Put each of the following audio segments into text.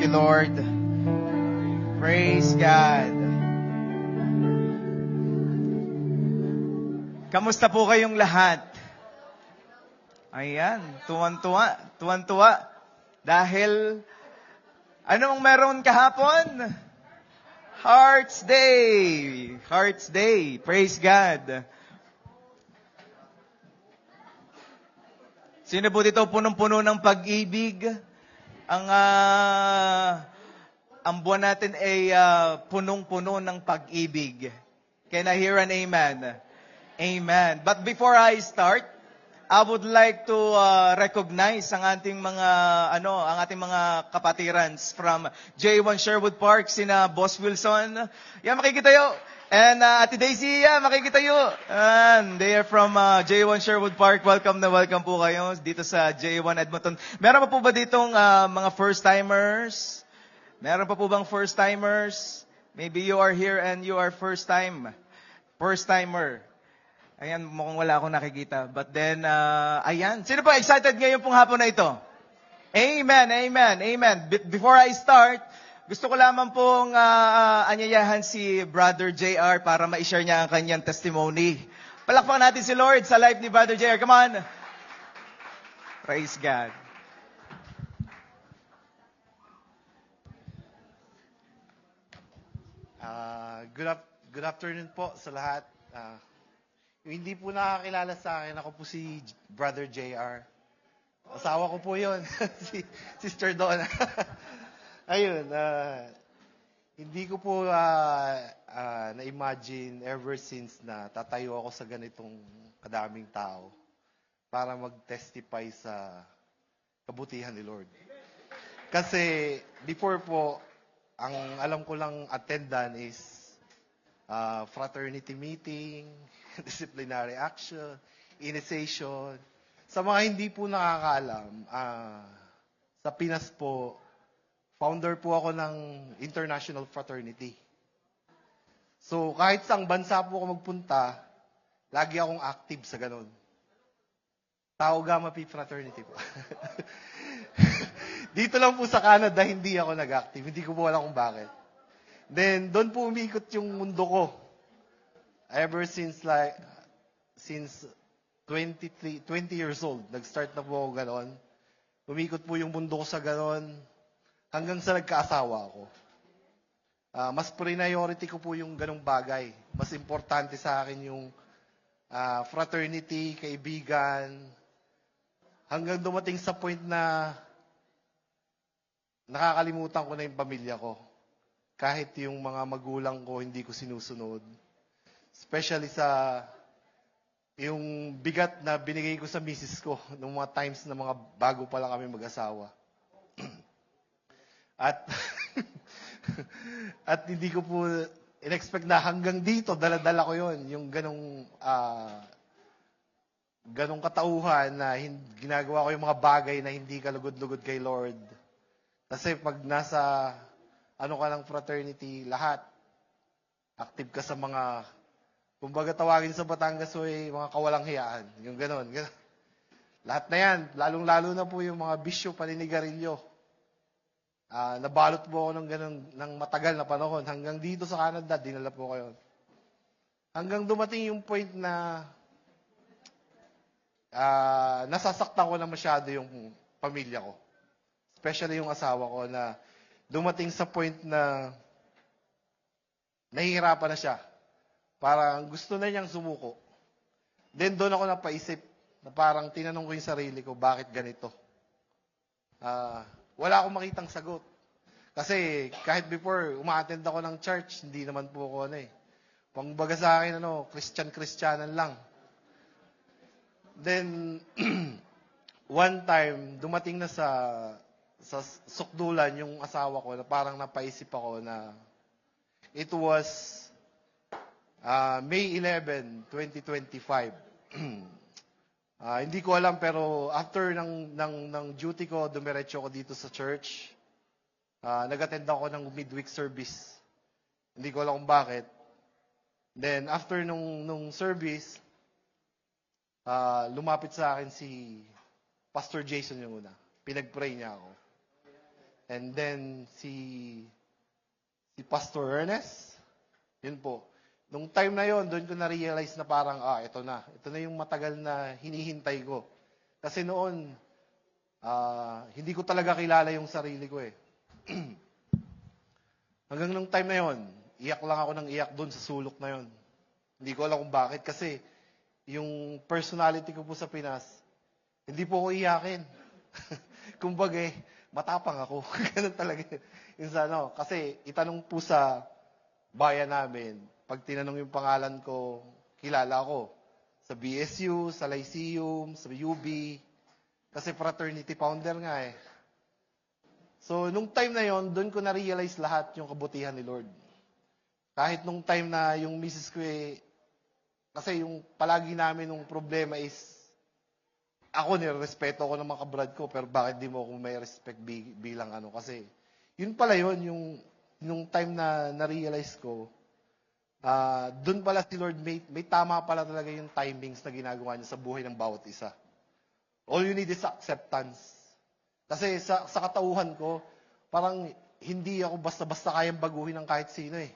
you, Lord. Praise God. Kamusta po kayong lahat? Ayan, tuwan-tuwa, tuwan-tuwa. Dahil, anong meron kahapon? Hearts Day. Hearts Day. Praise God. Sino po dito punong-puno ng pag-ibig? Ang buwan natin ay punong-puno ng pag-ibig. Can I hear an amen? Amen. But before I start, I would like to recognize ang ating mga kapatirans from J1 Sherwood Park, sina Boss Wilson. Yan, makikitayo. And Ate Daisy, makikitayo. And they are from J1 Sherwood Park. Welcome na welcome po kayo dito sa J1 Edmonton. Meron pa po ba ditong mga first-timers? Meron pa po bang first-timers? Maybe you are here and you are first-timer. Ayan, mukhang wala akong nakikita. But then, ayan. Sino pa excited ngayon pong hapon na ito? Amen, amen, amen. Before I start, gusto ko lamang pong anyayahan si Brother JR para ma-share niya ang kanyang testimony. Palakpakan natin si Lord sa life ni Brother JR. Come on. Praise God. Good afternoon po sa lahat. Yung hindi po nakakilala sa akin, ako po si Brother JR. Asawa ko po yun, si Sister Donna. Ayun, hindi ko po na-imagine ever since na tatayo ako sa ganitong kadaming tao para mag-testify sa kabutihan ni Lord. Kasi before po, ang alam ko lang attendan is fraternity meeting, disciplinary action, initiation. Sa mga hindi po nakakaalam, sa Pinas po, founder po ako ng International Fraternity. So, kahit saang bansa po ako magpunta, lagi akong active sa ganun. Tau Gamma Pi Fraternity po. Dito lang po sa Canada, hindi ako nag-active. Hindi ko po alam kung bakit. Then, doon po umiikot yung mundo ko. Ever since 20 years old, nag-start na po ako ganon. Umikot po yung mundo ko sa ganon. Hanggang sa nagkaasawa ako. Mas priority ko po yung ganong bagay. Mas importante sa akin yung fraternity, kaibigan. Hanggang dumating sa point na nakakalimutan ko na yung pamilya ko. Kahit yung mga magulang ko, hindi ko sinusunod. Especially sa yung bigat na binigay ko sa misis ko nung mga times na mga bago pa lang kami mag-asawa. At hindi ko po in-expect na hanggang dito, dala-dala ko yon yung ganong katauhan na ginagawa ko yung mga bagay na hindi kalugod-lugod kay Lord. Kasi pag nasa ka ng fraternity, lahat, active ka sa mga, kumbaga tawagin sa Batangas ay mga kawalang hiyaan. Yung ganon. Lahat na yan, lalong-lalo na po yung mga bisyo, paninigarilyo. Nabalot po ako ng matagal na panahon. Hanggang dito sa Canada, dinala po kayo. Hanggang dumating yung point na nasasaktan ko na masyado yung pamilya ko. Especially yung asawa ko na dumating sa point na nahihirapan na siya. Parang gusto na niyang sumuko. Then doon ako napaisip na parang tinanong ko yung sarili ko, bakit ganito? Wala akong makitang sagot. Kasi kahit before, uma-attend ako ng church, hindi naman po ako Pangbaga sa akin, Christian-Christianan lang. Then, one time, dumating na sa sukdulan yung asawa ko na parang napaisip ako na it was May 11, 2025. Hindi ko alam pero after ng duty ko, dumiretso ako dito sa church. Nag-attend ako ng midweek service. Hindi ko alam kung bakit. Then after nung service, lumapit sa akin si Pastor Jason yung una. Pinag-pray niya ako. And then, si Pastor Ernest, yun po. Nung time na yon, doon ko na-realize na parang, ito na. Ito na yung matagal na hinihintay ko. Kasi noon, hindi ko talaga kilala yung sarili ko eh. Hanggang nung time na yon, iyak lang ako ng iyak doon sa sulok na yon. Hindi ko alam kung bakit. Kasi, yung personality ko po sa Pinas, hindi po ako iyakin. Kumbaga, matapang ako. Ganun talaga. Kasi itanong po sa bayan namin, pag tinanong yung pangalan ko, kilala ako. Sa BSU, sa Lyceum, sa UB. Kasi fraternity founder nga eh. So, nung time na yon, doon ko na-realize lahat yung kabutihan ni Lord. Kahit nung time na yung misis ko kasi yung palagi namin yung problema is, ako nirespeto ko ng mga kabrad ko, pero bakit di mo ako may respect bilang Kasi, yun pala yun, yung time na na-realize ko, doon pala si Lord, may tama pala talaga yung timings na ginagawa niya sa buhay ng bawat isa. All you need is acceptance. Kasi sa katauhan ko, parang hindi ako basta-basta kayang baguhin ng kahit sino eh.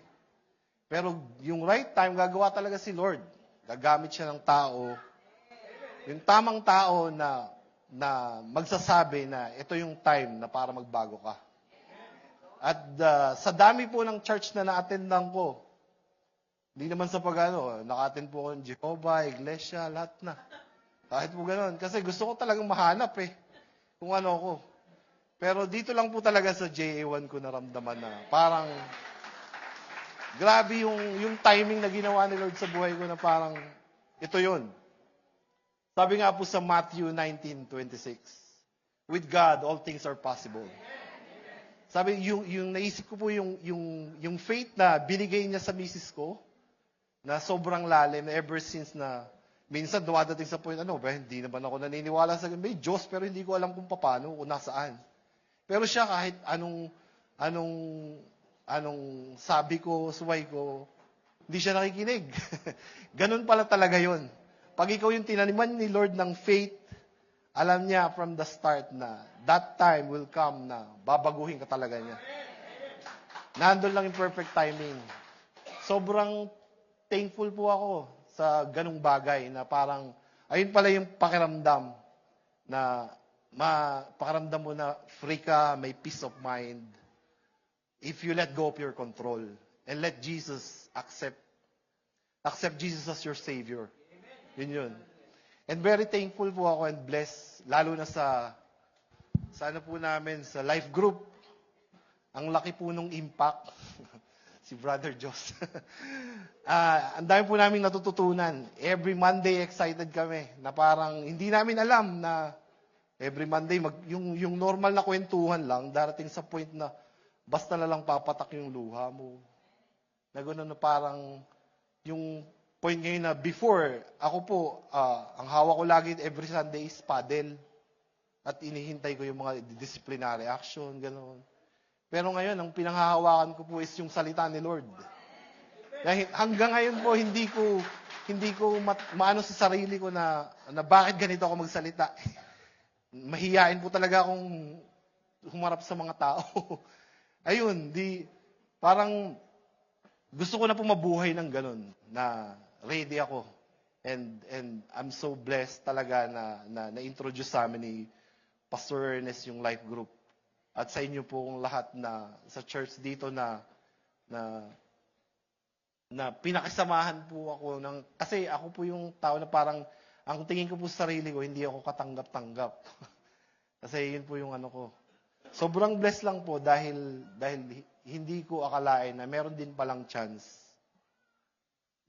Pero yung right time, gagawa talaga si Lord. Gagamit siya ng tao, yung tamang tao na magsasabi na ito yung time na para magbago ka. At sa dami po ng church na na-attendan ko, hindi naman sa naka-attend po ako ng Jehovah, Iglesia, lahat na. Kahit po gano'n. Kasi gusto ko talagang mahanap kung ano ako. Pero dito lang po talaga sa JA1 ko naramdaman na parang grabe yung timing na ginawa ni Lord sa buhay ko na parang ito yun. Sabi nga po sa Matthew 19:26, with God, all things are possible. Sabi, yung naisip ko po yung faith na binigay niya sa misis ko, na sobrang lalim, ever since na, minsan dumadating sa point, hindi naman ako naniniwala sa may Diyos, pero hindi ko alam kung paano, kung nasaan. Pero siya kahit anong sabi ko, suway ko, hindi siya nakikinig. Ganun pala talaga yun. Pag ikaw yung tinaniman ni Lord ng faith, alam niya from the start na that time will come na babaguhin ka talaga niya. Nandun lang yung perfect timing. Sobrang thankful po ako sa ganung bagay na parang, ayun pala yung pakiramdam na pakiramdam mo na free ka, may peace of mind. If you let go of your control and let Jesus accept Jesus as your Savior. Yun. And very thankful po ako and blessed, lalo na sa po namin, sa life group. Ang laki po nung impact. Si Brother Joss. Ang dami po namin natututunan. Every Monday, excited kami. Na parang, hindi namin alam na every Monday, yung normal na kwentuhan lang, darating sa point na basta na lang papatak yung luha mo. Na gano'n na parang, yung point ngayon na before, ako po, ang hawak ko lagi every Sunday is paddle. At inihintay ko yung mga disciplinary action, gano'n. Pero ngayon, ang pinanghahawakan ko po is yung salita ni Lord. Dahil hanggang ngayon po, hindi ko maano sa sarili ko na bakit ganito ako magsalita. Mahiyain po talaga akong humarap sa mga tao. Ayun, parang gusto ko na po mabuhay ng ganun, na ready ako. And I'm so blessed talaga na na-introduce sa amin ni Pastor Ernest yung life group. At sa inyo po kung lahat na sa church dito na pinakisamahan po ako kasi ako po yung tao na parang ang tingin ko po sa sarili ko, hindi ako katanggap-tanggap. Kasi yun po yung ko. Sobrang blessed lang po dahil hindi ko akalain na meron din palang chance.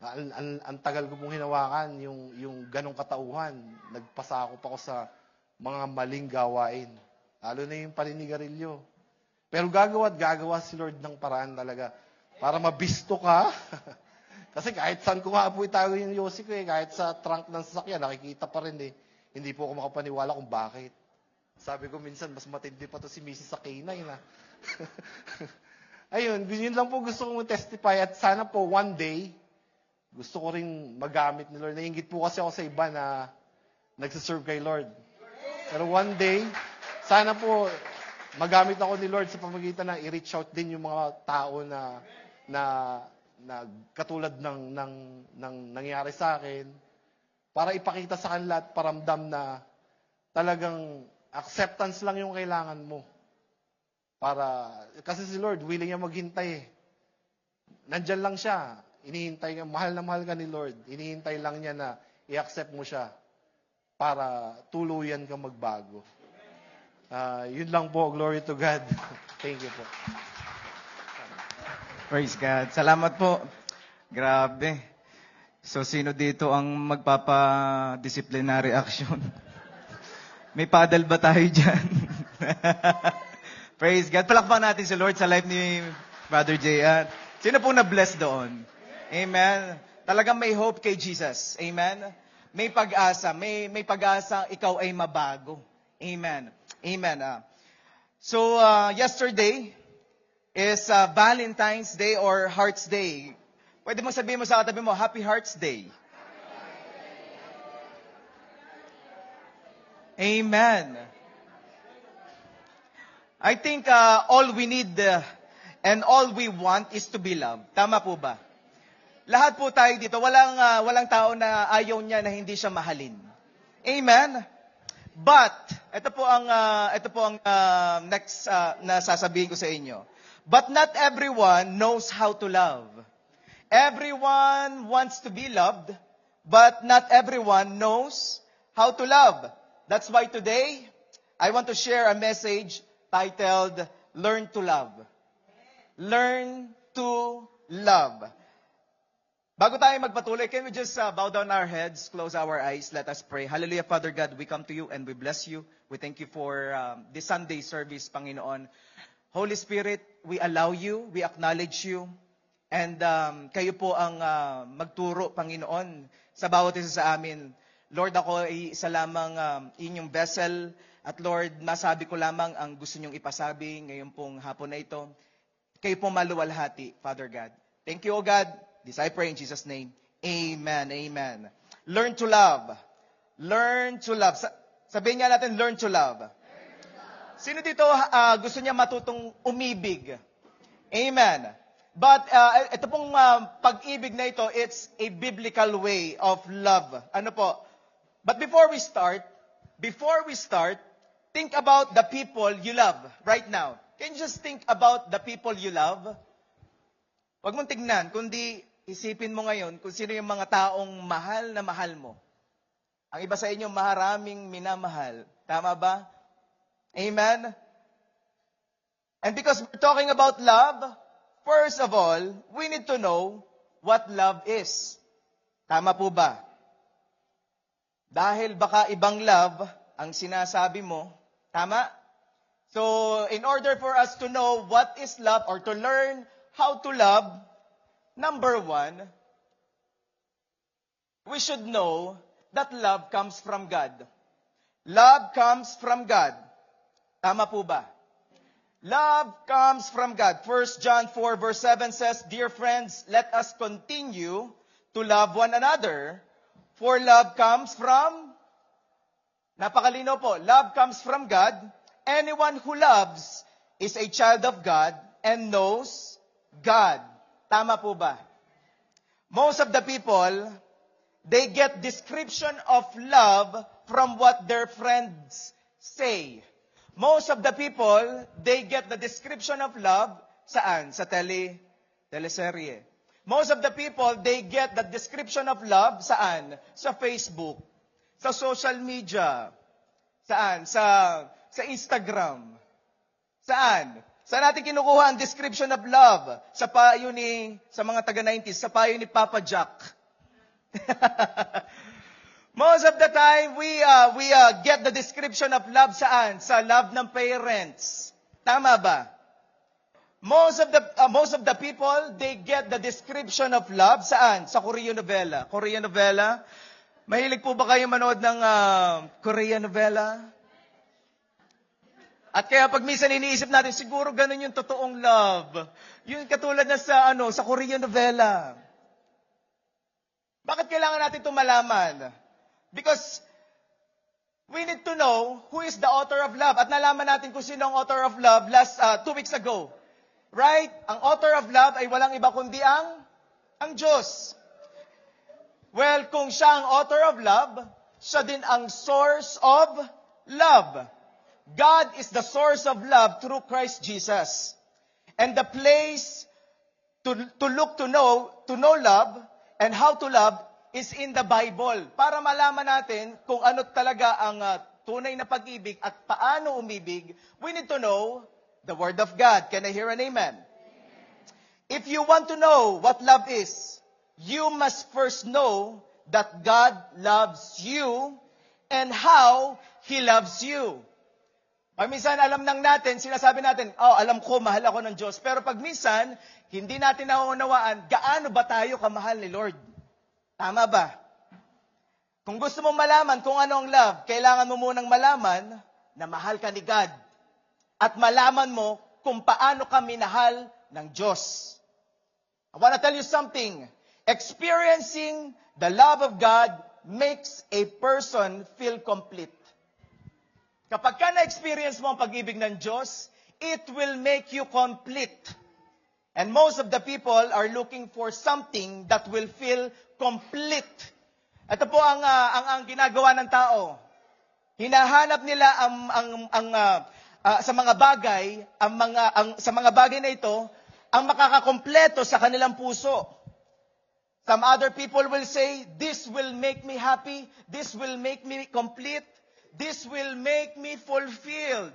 Ang tagal ko pong hinawakan yung ganong katauhan. Nagpasakop ako sa mga maling gawain. Lalo na yung paninigarilyo. Pero gagawa si Lord ng paraan talaga para mabisto ka. Kasi kahit saan ko nga po itago yung yosi ko kahit sa trunk ng sasakyan, nakikita pa rin Hindi po ako makapaniwala kung bakit. Sabi ko minsan, mas matindi pa to si Mrs. sa K9 Ayun, yun lang po gusto kong testify at sana po one day, gusto ko rin magamit ni Lord. Nainggit po kasi ako sa iba na nagsiserve kay Lord. Pero one day, sana po magamit ako ni Lord sa pamagitan na i-reach out din yung mga tao na katulad ng nangyari sa akin para ipakita sa kanila at paramdam na talagang acceptance lang yung kailangan mo. Kasi si Lord, willing niya maghintay eh. Nandyan lang siya. Inihintay ka, mahal na mahal ka ni Lord. Inihintay lang niya na i-accept mo siya para tuluyan ka magbago. Yun lang po. Glory to God. Thank you po. Praise God. Salamat po. Grabe. So, sino dito ang magpapa-disciplinary action? May paddle ba tayo dyan? Praise God. Palakpakan natin si Lord sa life ni Brother J.R. Sino po na-bless doon? Amen. Talagang may hope kay Jesus. Amen. May pag-asa. May pag-asa ikaw ay mabago. Amen. Amen. So, yesterday is Valentine's Day or Heart's Day. Pwede mong sabihin mo sa katabi mo, Happy Heart's Day. Amen. I think all we need and all we want is to be loved. Tama po ba? Lahat po tayo dito, walang tao na ayaw niya na hindi siya mahalin. Amen. But ito po ang next na sasabihin ko sa inyo. But not everyone knows how to love. Everyone wants to be loved, but not everyone knows how to love. That's why today I want to share a message titled, Learn to Love. Learn to love. Bago tayo magpatuloy, can we just bow down our heads, close our eyes, let us pray. Hallelujah, Father God, we come to you and we bless you. We thank you for this Sunday service, Panginoon. Holy Spirit, we allow you, we acknowledge you, and kayo po ang magturo, Panginoon, sa bawat isa sa amin. Lord, ako ay isa lamang inyong vessel. At Lord, nasabi ko lamang ang gusto niyong ipasabi ngayon pong hapon na ito. Kayo pong maluwalhati, Father God. Thank you, O God. This I pray in Jesus' name. Amen. Amen. Learn to love. Learn to love. Sabihin nga natin, learn to love. Sino dito gusto niya matutong umibig? Amen. But ito pong pag-ibig na ito, it's a biblical way of love. Ano po? But before we start, think about the people you love right now. Can you just think about the people you love? Huwag mong tignan, kundi isipin mo ngayon kung sino yung mga taong mahal na mahal mo. Ang iba sa inyo, maraming minamahal. Tama ba? Amen? And because we're talking about love, first of all, we need to know what love is. Tama po ba? Dahil baka ibang love ang sinasabi mo. Tama? So, in order for us to know what is love or to learn how to love, number one, we should know that love comes from God. Love comes from God. Tama po ba? Love comes from God. 1 John 4 verse 7 says, Dear friends, let us continue to love one another, for love comes from, napakalino po, love comes from God. Anyone who loves is a child of God and knows God. Tama po ba? Most of the people, they get description of love from what their friends say. Most of the people, they get the description of love saan? Sa teleserye. Most of the people, they get the description of love saan? Sa Facebook. Sa social media. Saan? Sa Instagram. Saan? Saan natin kinukuha ang description of love? Sa mga taga-90s, sa payo ni Papa Jack. Most of the time, we get the description of love saan? Sa love ng parents. Tama ba? Most of the people, they get the description of love saan? Sa Korean novela. Korean novela? Mahilig po ba kayo manood ng Korean novela? At kaya pag minsan iniisip natin, siguro ganun yung totoong love. Yung katulad na sa Korean novela. Bakit kailangan natin ito malaman? Because we need to know who is the author of love. At nalaman natin kung sino ang author of love 2 weeks ago. Right? Ang author of love ay walang iba kundi ang Diyos. Well, kung siya ang author of love, siya din ang source of love. God is the source of love through Christ Jesus. And the place to look to know love and how to love is in the Bible. Para malaman natin kung ano talaga ang tunay na pag-ibig at paano umibig, we need to know the Word of God. Can I hear an amen? If you want to know what love is, you must first know that God loves you and how He loves you. Pag minsan alam nang natin, sinasabi natin, alam ko, mahal ako ng Diyos. Pero pag minsan, hindi natin nauunawaan, gaano ba tayo kamahal ni Lord? Tama ba? Kung gusto mong malaman kung ano ang love, kailangan mo munang malaman na mahal ka ni God. At malaman mo kung paano ka minahal ng Diyos. I want to tell you something. Experiencing the love of God makes a person feel complete. Kapag ka na-experience mo ang pag-ibig ng Diyos, it will make you complete. And most of the people are looking for something that will feel complete. Ito po ang ginagawa ng tao. Hinahanap nila sa mga bagay, sa mga bagay na ito, ang makakakompleto sa kanilang puso. Some other people will say, this will make me happy, this will make me complete, this will make me fulfilled.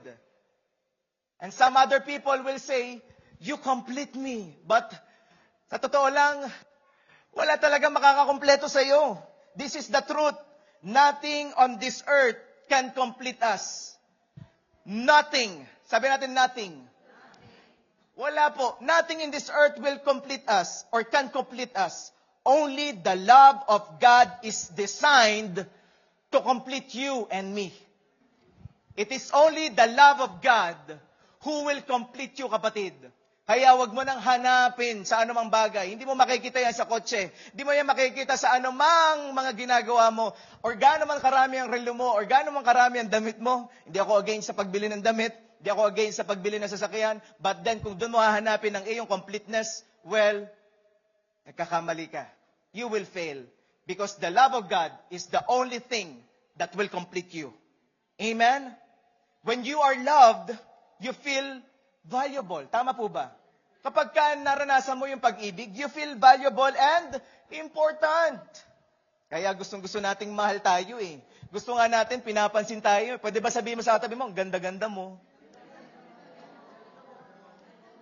And some other people will say, you complete me. But sa totoo lang, wala talaga makakakompleto sa iyo. This is the truth. Nothing on this earth can complete us. Nothing. Sabi natin nothing. Wala po. Nothing in this earth will complete us or can complete us. Only the love of God is designed to complete you and me. It is only the love of God who will complete you, kapatid. Kaya wag mo nang hanapin sa anumang bagay. Hindi mo makikita yan sa kotse. Hindi mo yan makikita sa anumang mga ginagawa mo. Or gaano man karami ang relo mo. Or gaano man karami ang damit mo. Hindi ako against sa pagbili ng damit. Hindi ako against sa pagbili ng sasakyan. But then, kung doon mo hahanapin ang iyong completeness, well, nagkakamali ka. You will fail. Because the love of God is the only thing that will complete you. Amen? When you are loved, you feel valuable. Tama po ba? Kapag ka naranasan mo yung pag-ibig, you feel valuable and important. Kaya gustong-gusto nating mahal tayo eh. Gusto nga natin, pinapansin tayo. Pwede ba sabihin mo sa katabi mo, ang ganda-ganda mo.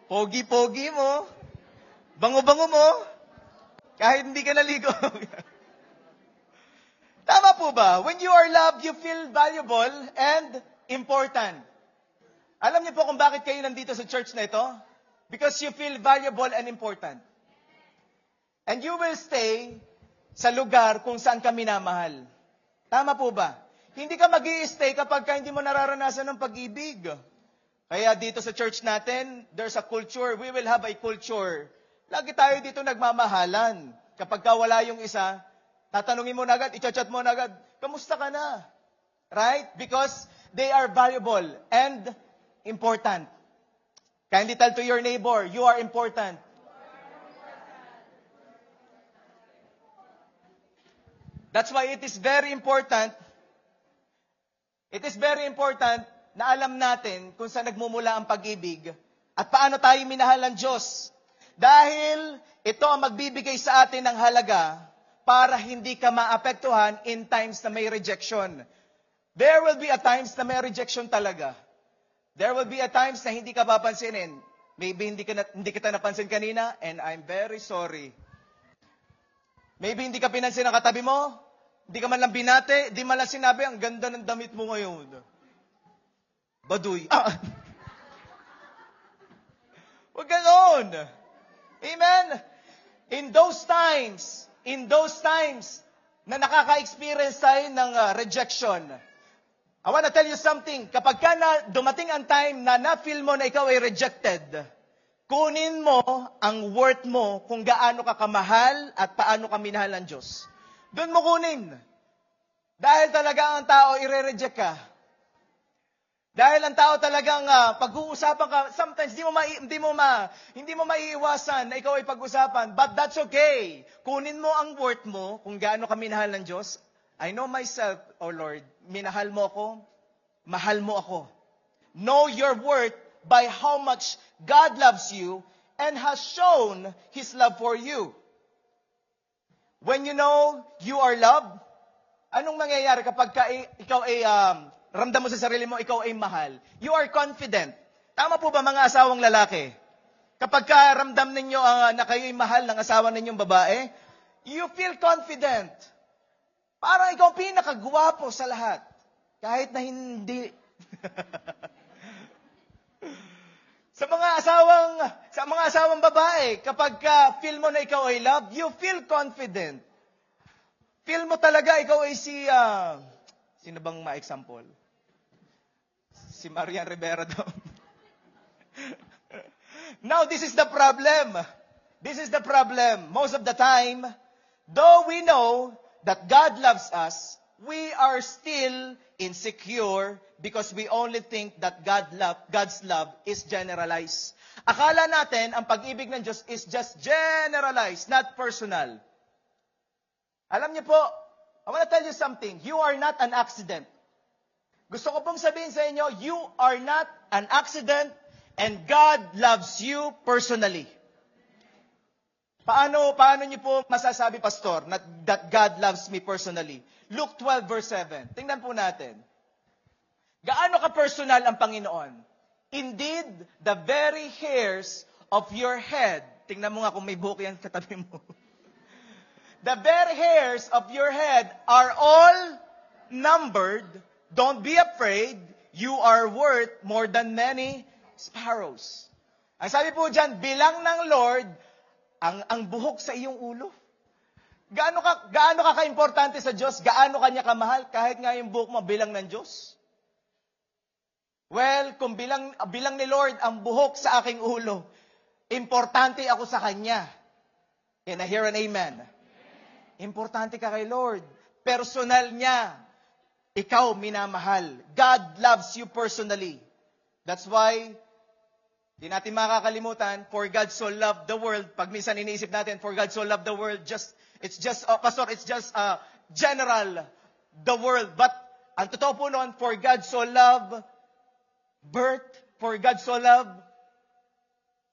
Pogi-pogi mo. Bango-bango mo. Kahit hindi ka naligo. Tama po ba? When you are loved, you feel valuable and important. Alam niyo po kung bakit kayo nandito sa church na ito? Because you feel valuable and important. And you will stay sa lugar kung saan ka minamahal. Tama po ba? Hindi ka mag-i-stay kapag ka hindi mo nararanasan ng pag-ibig. Kaya dito sa church natin, there's a culture. We will have a culture. Lagi tayo dito nagmamahalan. Kapag ka wala yung isa, tatanungin mo na agad, i-chat mo na agad, kamusta ka na? Right? Because they are valuable and important. Kindly tell to your neighbor, you are important. That's why it is very important. It is very important na alam natin kung saan nagmumula ang pag-ibig at paano tayo minahal ng Diyos. Dahil ito ang magbibigay sa atin ng halaga para hindi ka maapektuhan in times na may rejection. There will be a times na may rejection talaga. There will be a times na hindi ka papansinin. Maybe hindi kita napansin kanina, and I'm very sorry. Maybe hindi ka pinansin ang katabi mo, hindi ka man lang binate, hindi man lang sinabi, ang ganda ng damit mo ngayon. Baduy. Huwag ganon. Amen? In those times na nakaka-experience tayo ng rejection, I want to tell you something. Kapag ka dumating ang time na na-feel mo na ikaw ay rejected, kunin mo ang worth mo kung gaano ka kamahal at paano ka minahal ng Diyos. Doon mo kunin. Dahil talaga ang tao, ire-reject ka. Dahil ang tao talagang pag-uusapan ka, sometimes hindi mo maiiwasan na ikaw ay pag-usapan, but that's okay. Kunin mo ang worth mo, kung gaano ka minahal ng Diyos. I know myself, oh Lord, minahal mo ako, mahal mo ako. Know your worth by how much God loves you and has shown His love for you. When you know you are loved, anong mangyayari kapag ikaw ay ramdam mo sa sarili mo, ikaw ay mahal? You are confident. Tama po ba mga asawang lalaki? Kapag ramdam ninyo na kayo ay mahal ng asawa ninyong babae, you feel confident. Parang ikaw pinakagwapo sa lahat. Kahit na hindi. Sa mga asawang babae, kapag feel mo na ikaw ay loved, you feel confident. Feel mo talaga ikaw ay sino bang ma-example? Si Marian Rivera daw. Now, this is the problem. This is the problem. Most of the time, though we know that God loves us, we are still insecure because we only think that God's love is generalized. Akala natin ang pag-ibig ng Diyos is just generalized, not personal. Alam niyo po, I want to tell you something. You are not an accident. Gusto ko pong sabihin sa inyo, you are not an accident and God loves you personally. Paano niyo po masasabi, Pastor, that God loves me personally? Luke 12 verse 7. Tingnan po natin. Gaano ka-personal ang Panginoon? Indeed, the very hairs of your head. Tingnan mo nga kung may buhok yan katabi mo. The very hairs of your head are all numbered. Don't be afraid. You are worth more than many sparrows. Ang sabi po dyan, bilang ng Lord, ang buhok sa iyong ulo. Gaano ka ka-importante sa Diyos? Gaano kanya kamahal? Kahit nga yung buhok mo bilang ng Diyos. Well, kung bilang ni Lord ang buhok sa aking ulo, importante ako sa Kanya. Can I hear an amen? Importante ka kay Lord. Personal niya. Ikaw minamahal. God loves you personally. That's why, di natin makakalimutan, for God so loved the world. Pag minsan iniisip natin, for God so loved the world, it's just general, the world. But, ang totoo po noon, for God so loved Bert, for God so loved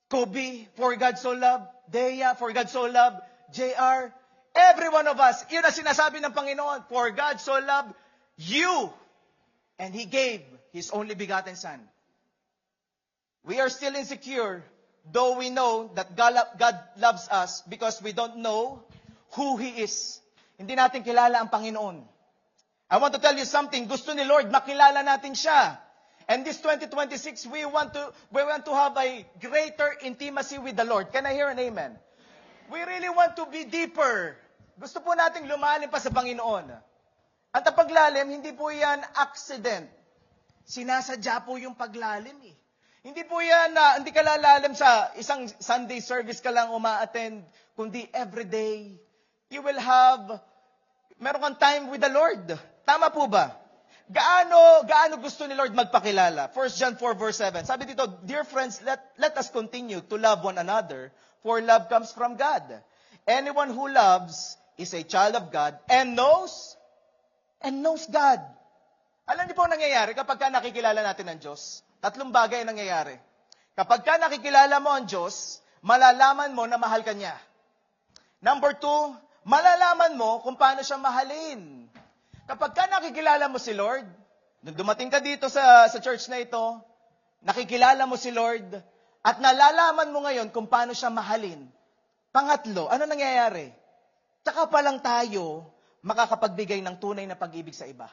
Kobe, for God so loved Dea, for God so loved JR. Every one of us, yun ang sinasabi ng Panginoon, for God so loved you, and He gave His only begotten Son. We are still insecure, though we know that God loves us because we don't know who He is. Hindi natin kilala ang Panginoon. I want to tell you something. Gusto ni Lord, makilala natin siya. And this 2026, we want to have a greater intimacy with the Lord. Can I hear an amen? We really want to be deeper. Gusto po nating lumalim pa sa Panginoon. At ang paglalim, hindi po yan accident. Sinasadya po yung paglalim eh. Hindi po yan, hindi ka lalalim sa isang Sunday service ka lang uma-attend, kundi everyday. You will meron kang time with the Lord. Tama po ba? Gaano gusto ni Lord magpakilala? 1 John 4 verse 7. Sabi dito, dear friends, let us continue to love one another, for love comes from God. Anyone who loves is a child of God and knows God. Alam niyo po ang nangyayari kapag nakikilala natin ang Diyos? Tatlong bagay ang nangyayari. Kapag nakikilala mo ang Diyos, malalaman mo na mahal ka niya. Number 2, malalaman mo kung paano siya mahalin. Kapag nakikilala mo si Lord, nung dumating ka dito sa church na ito, nakikilala mo si Lord, at nalalaman mo ngayon kung paano siya mahalin. Pangatlo, ano nangyayari? Tsaka pa lang tayo makakapagbigay ng tunay na pag-ibig sa iba.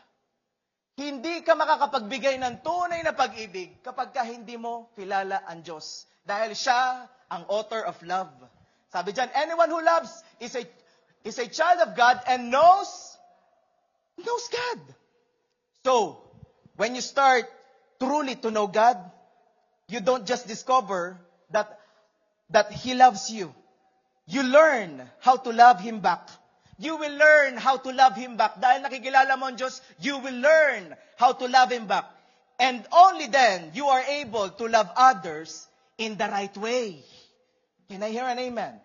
Hindi ka makakapagbigay ng tunay na pag-ibig kapag hindi mo kilala ang Diyos. Dahil siya ang author of love. Sabi dyan, anyone who loves is a child of God and knows God. So, when you start truly to know God, you don't just discover that He loves you. You learn how to love Him back. You will learn how to love Him back. Dahil nakikilala mo ang Diyos, you will learn how to love Him back. And only then, you are able to love others in the right way. Can I hear an amen?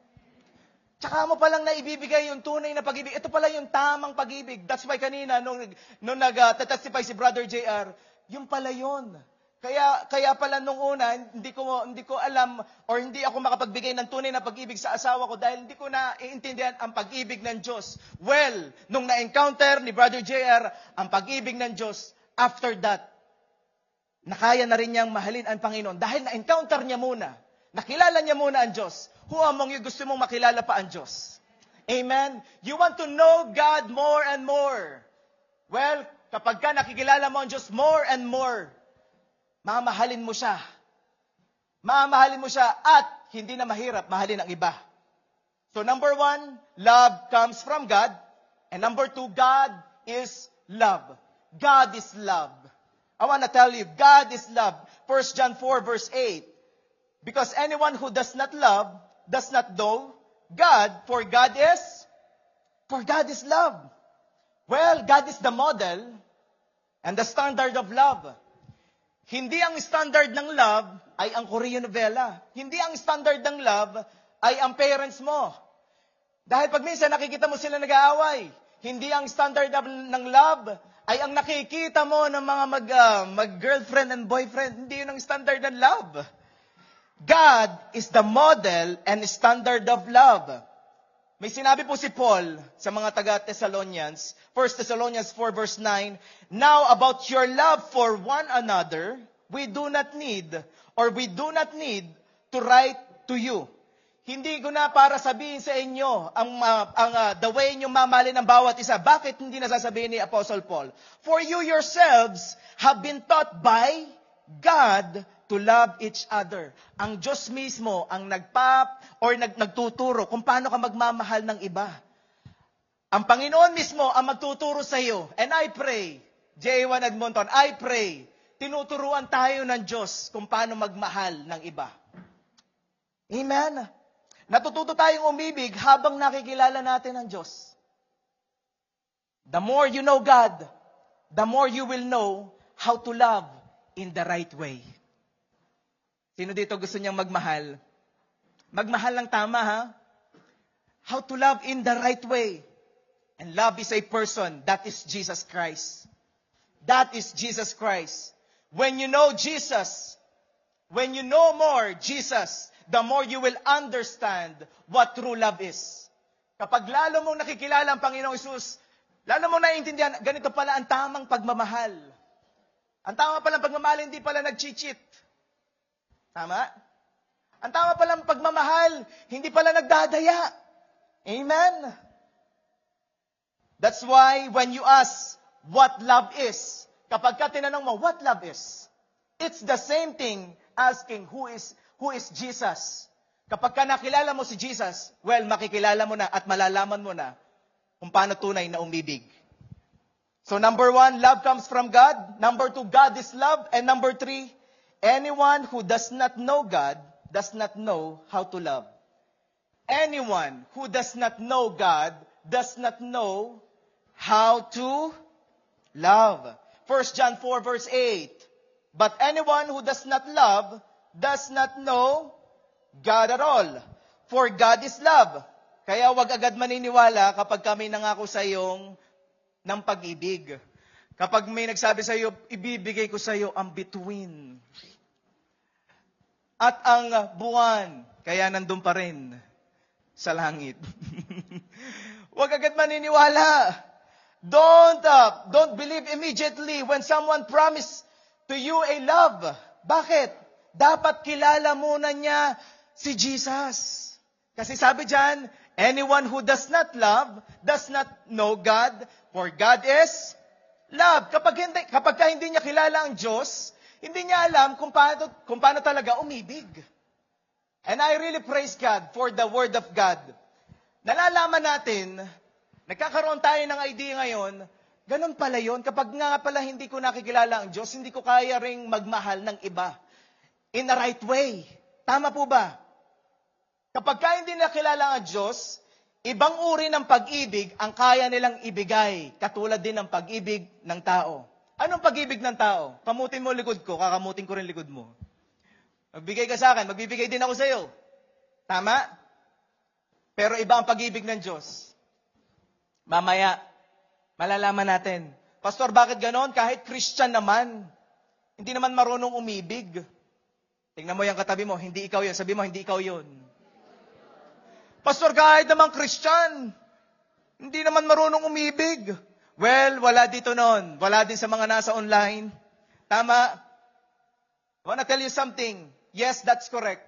Tsaka mo palang naibibigay yung tunay na pag-ibig. Ito pala yung tamang pag-ibig. That's why kanina, nung nag-testify si Brother JR, yung pala yun. Kaya pala nung una, hindi ko alam or hindi ako makapagbigay ng tunay na pag-ibig sa asawa ko dahil hindi ko na iintindihan ang pag-ibig ng Diyos. Well, nung na-encounter ni Brother JR ang pag-ibig ng Diyos, after that, nakaya na rin niyang mahalin ang Panginoon dahil na-encounter niya muna. Nakilala niya muna ang Diyos. Who among you gusto mong makilala pa ang Diyos? Amen? You want to know God more and more. Well, kapag ka nakikilala mo ang Diyos more and more, mamahalin mo siya. Mamahalin mo siya at hindi na mahirap mahalin ang iba. So number 1, love comes from God. And number 2, God is love. God is love. I want to tell you, God is love. 1 John 4 verse 8. Because anyone who does not love does not know God, for God is love. Well, God is the model and the standard of love. Hindi ang standard ng love ay ang Korean novela. Hindi ang standard ng love ay ang parents mo. Dahil pag minsan nakikita mo sila nag-aaway, hindi ang standard ng love ay ang nakikita mo ng mga mag-girlfriend and boyfriend. Hindi yun ang standard ng love. God is the model and standard of love. May sinabi po si Paul sa mga taga-Thessalonians, 1 Thessalonians 4 verse 9, now about your love for one another, we do not need to write to you. Hindi ko na para sabihin sa inyo the way nyo mamahalin ng bawat isa. Bakit hindi nasasabihin ni Apostle Paul? For you yourselves have been taught by God to love each other. Ang Diyos mismo ang nagtuturo kung paano ka magmamahal ng iba. Ang Panginoon mismo ang magtuturo sa iyo. And I pray, J1 Edmonton, I pray, tinuturuan tayo ng Diyos kung paano magmahal ng iba. Amen. Natututo tayong umibig habang nakikilala natin ang Diyos. The more you know God, the more you will know how to love in the right way. Sino dito gusto niyang magmahal? Magmahal lang tama, ha? How to love in the right way. And love is a person. That is Jesus Christ. That is Jesus Christ. When you know Jesus, when you know more Jesus, the more you will understand what true love is. Kapag lalo mong nakikilala ang Panginoong Hesus, lalo mong naiintindihan, ganito pala ang tamang pagmamahal. Ang tama palang pagmamahal, hindi pala nag-cheat. Tama? Ang tama palang pagmamahal, hindi pala nagdadaya. Amen? That's why when you ask what love is, kapag ka tinanong mo, what love is? It's the same thing asking who is Jesus. Kapag ka nakilala mo si Jesus, well, makikilala mo na at malalaman mo na kung paano tunay na umibig. So number 1, love comes from God. Number 2, God is love. And number 3, anyone who does not know God does not know how to love. Anyone who does not know God does not know how to love. 1 John 4 verse 8. But anyone who does not love does not know God at all. For God is love. Kaya wag agad maniniwala kapag kami nangako sa iyong ng pag-ibig. Kapag may nagsabi sa iyo, ibibigay ko sa iyo ang bituin at ang buwan, kaya nandun pa rin sa langit. Huwag agad maniniwala. Don't believe immediately when someone promise to you a love. Bakit? Dapat kilala muna niya si Jesus. Kasi sabi diyan, anyone who does not love does not know God, for God is love. Kapag hindi niya kilala ang Diyos, hindi niya alam kung paano talaga umibig. And I really praise God for the Word of God. Nalalaman natin, nagkakaroon tayo ng idea ngayon, ganun pala yun. Kapag nga pala hindi ko nakikilala ang Diyos, hindi ko kaya ring magmahal ng iba. In the right way. Tama po ba? Kapag ka hindi nakilala ang Diyos, ibang uri ng pag-ibig ang kaya nilang ibigay, katulad din ng pag-ibig ng tao. Anong pag-ibig ng tao? Kamutin mo likod ko, kakamutin ko rin likod mo. Magbigay ka sa akin, magbibigay din ako sa iyo. Tama? Pero iba ang pag-ibig ng Diyos. Mamaya, malalaman natin. Pastor, bakit ganon? Kahit Christian naman, hindi naman marunong umibig. Tingnan mo yung katabi mo, hindi ikaw yun. Sabi mo, hindi ikaw yun. Pastor, kahit naman Christian, hindi naman marunong umibig. Well, wala dito noon. Wala din sa mga nasa online. Tama? I wanna tell you something. Yes, that's correct.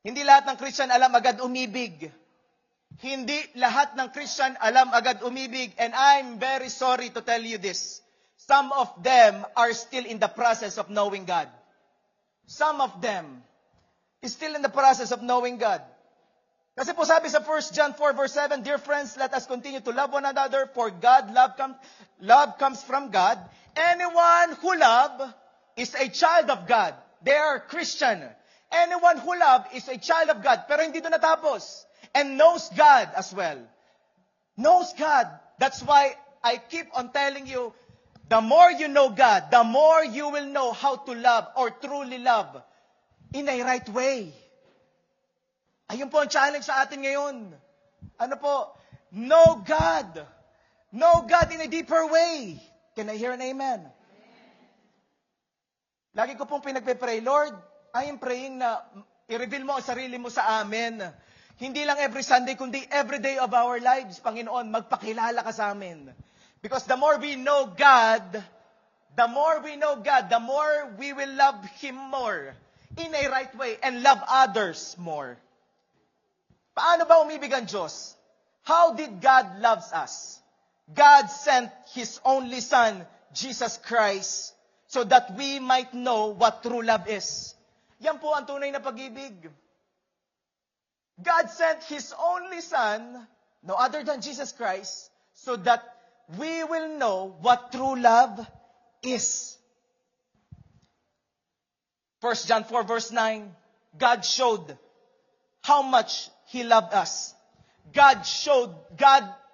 Hindi lahat ng Christian alam agad umibig. Hindi lahat ng Christian alam agad umibig. And I'm very sorry to tell you this. Some of them are still in the process of knowing God. Some of them is still in the process of knowing God. Kasi po sabi sa 1 John 4 verse 7, Dear friends, let us continue to love one another, for love comes from God. Anyone who love is a child of God. They are Christian. Anyone who love is a child of God. Pero hindi doon natapos. And knows God as well. Knows God. That's why I keep on telling you, the more you know God, the more you will know how to love or truly love in a right way. Ayun po ang challenge sa atin ngayon. Ano po? Know God. Know God in a deeper way. Can I hear an amen? Lagi ko pong pinagpe-pray, Lord, I am praying na i-reveal mo ang sarili mo sa amin. Hindi lang every Sunday, kundi every day of our lives, Panginoon, magpakilala ka sa amin. Because the more we know God, the more we will love Him more in a right way and love others more. Paano ba umibig ang Diyos? How did God love us? God sent His only Son, Jesus Christ, so that we might know what true love is. Yan po ang tunay na pag-ibig. God sent His only Son, no other than Jesus Christ, so that we will know what true love is. 1 John 4 verse 9, God showed how much He loved us. God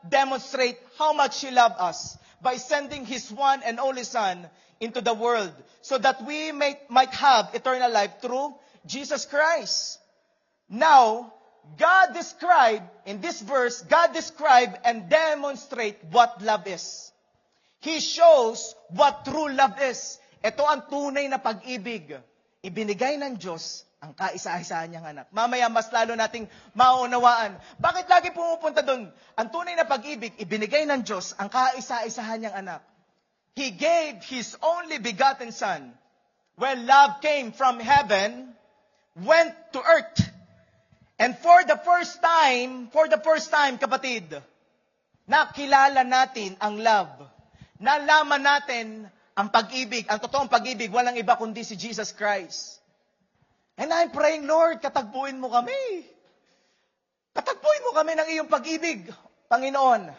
demonstrate how much He loved us by sending His one and only Son into the world so that we might have eternal life through Jesus Christ. Now, God described and demonstrate what love is. He shows what true love is. Ito ang tunay na pag-ibig. Ibinigay ng Diyos ang kaisa-isahan niyang anak. Mamaya mas lalo nating maunawaan. Bakit lagi pumupunta doon? Ang tunay na pag-ibig, ibinigay ng Diyos ang kaisa-isahan niyang anak. He gave His only begotten Son. When love came from heaven, went to earth. And for the first time, kapatid, nakilala natin ang love. Nalaman natin ang pag-ibig, ang totoong pag-ibig, walang iba kundi si Jesus Christ. And I'm praying, Lord, katagpuin mo kami. Katagpuin mo kami ng iyong pag-ibig, Panginoon.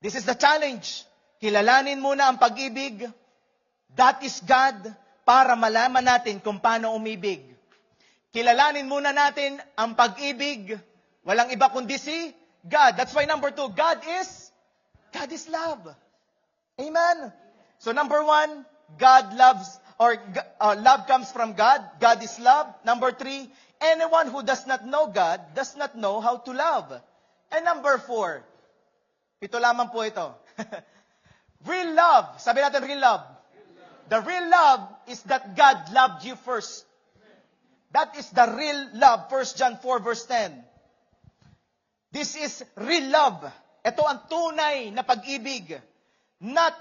This is the challenge. Kilalanin muna ang pag-ibig. That is God, para malaman natin kung paano umibig. Kilalanin muna natin ang pag-ibig. Walang iba kundi si God. That's why number 2, God is love. Amen? So number 1, God loves, love comes from God. God is love. Number 3, anyone who does not know God does not know how to love. And number 4, ito lamang po ito. Real love. Sabi natin real love. The real love is that God loved you first. That is the real love. 1 John 4 verse 10. This is real love. Ito ang tunay na pag-ibig. Not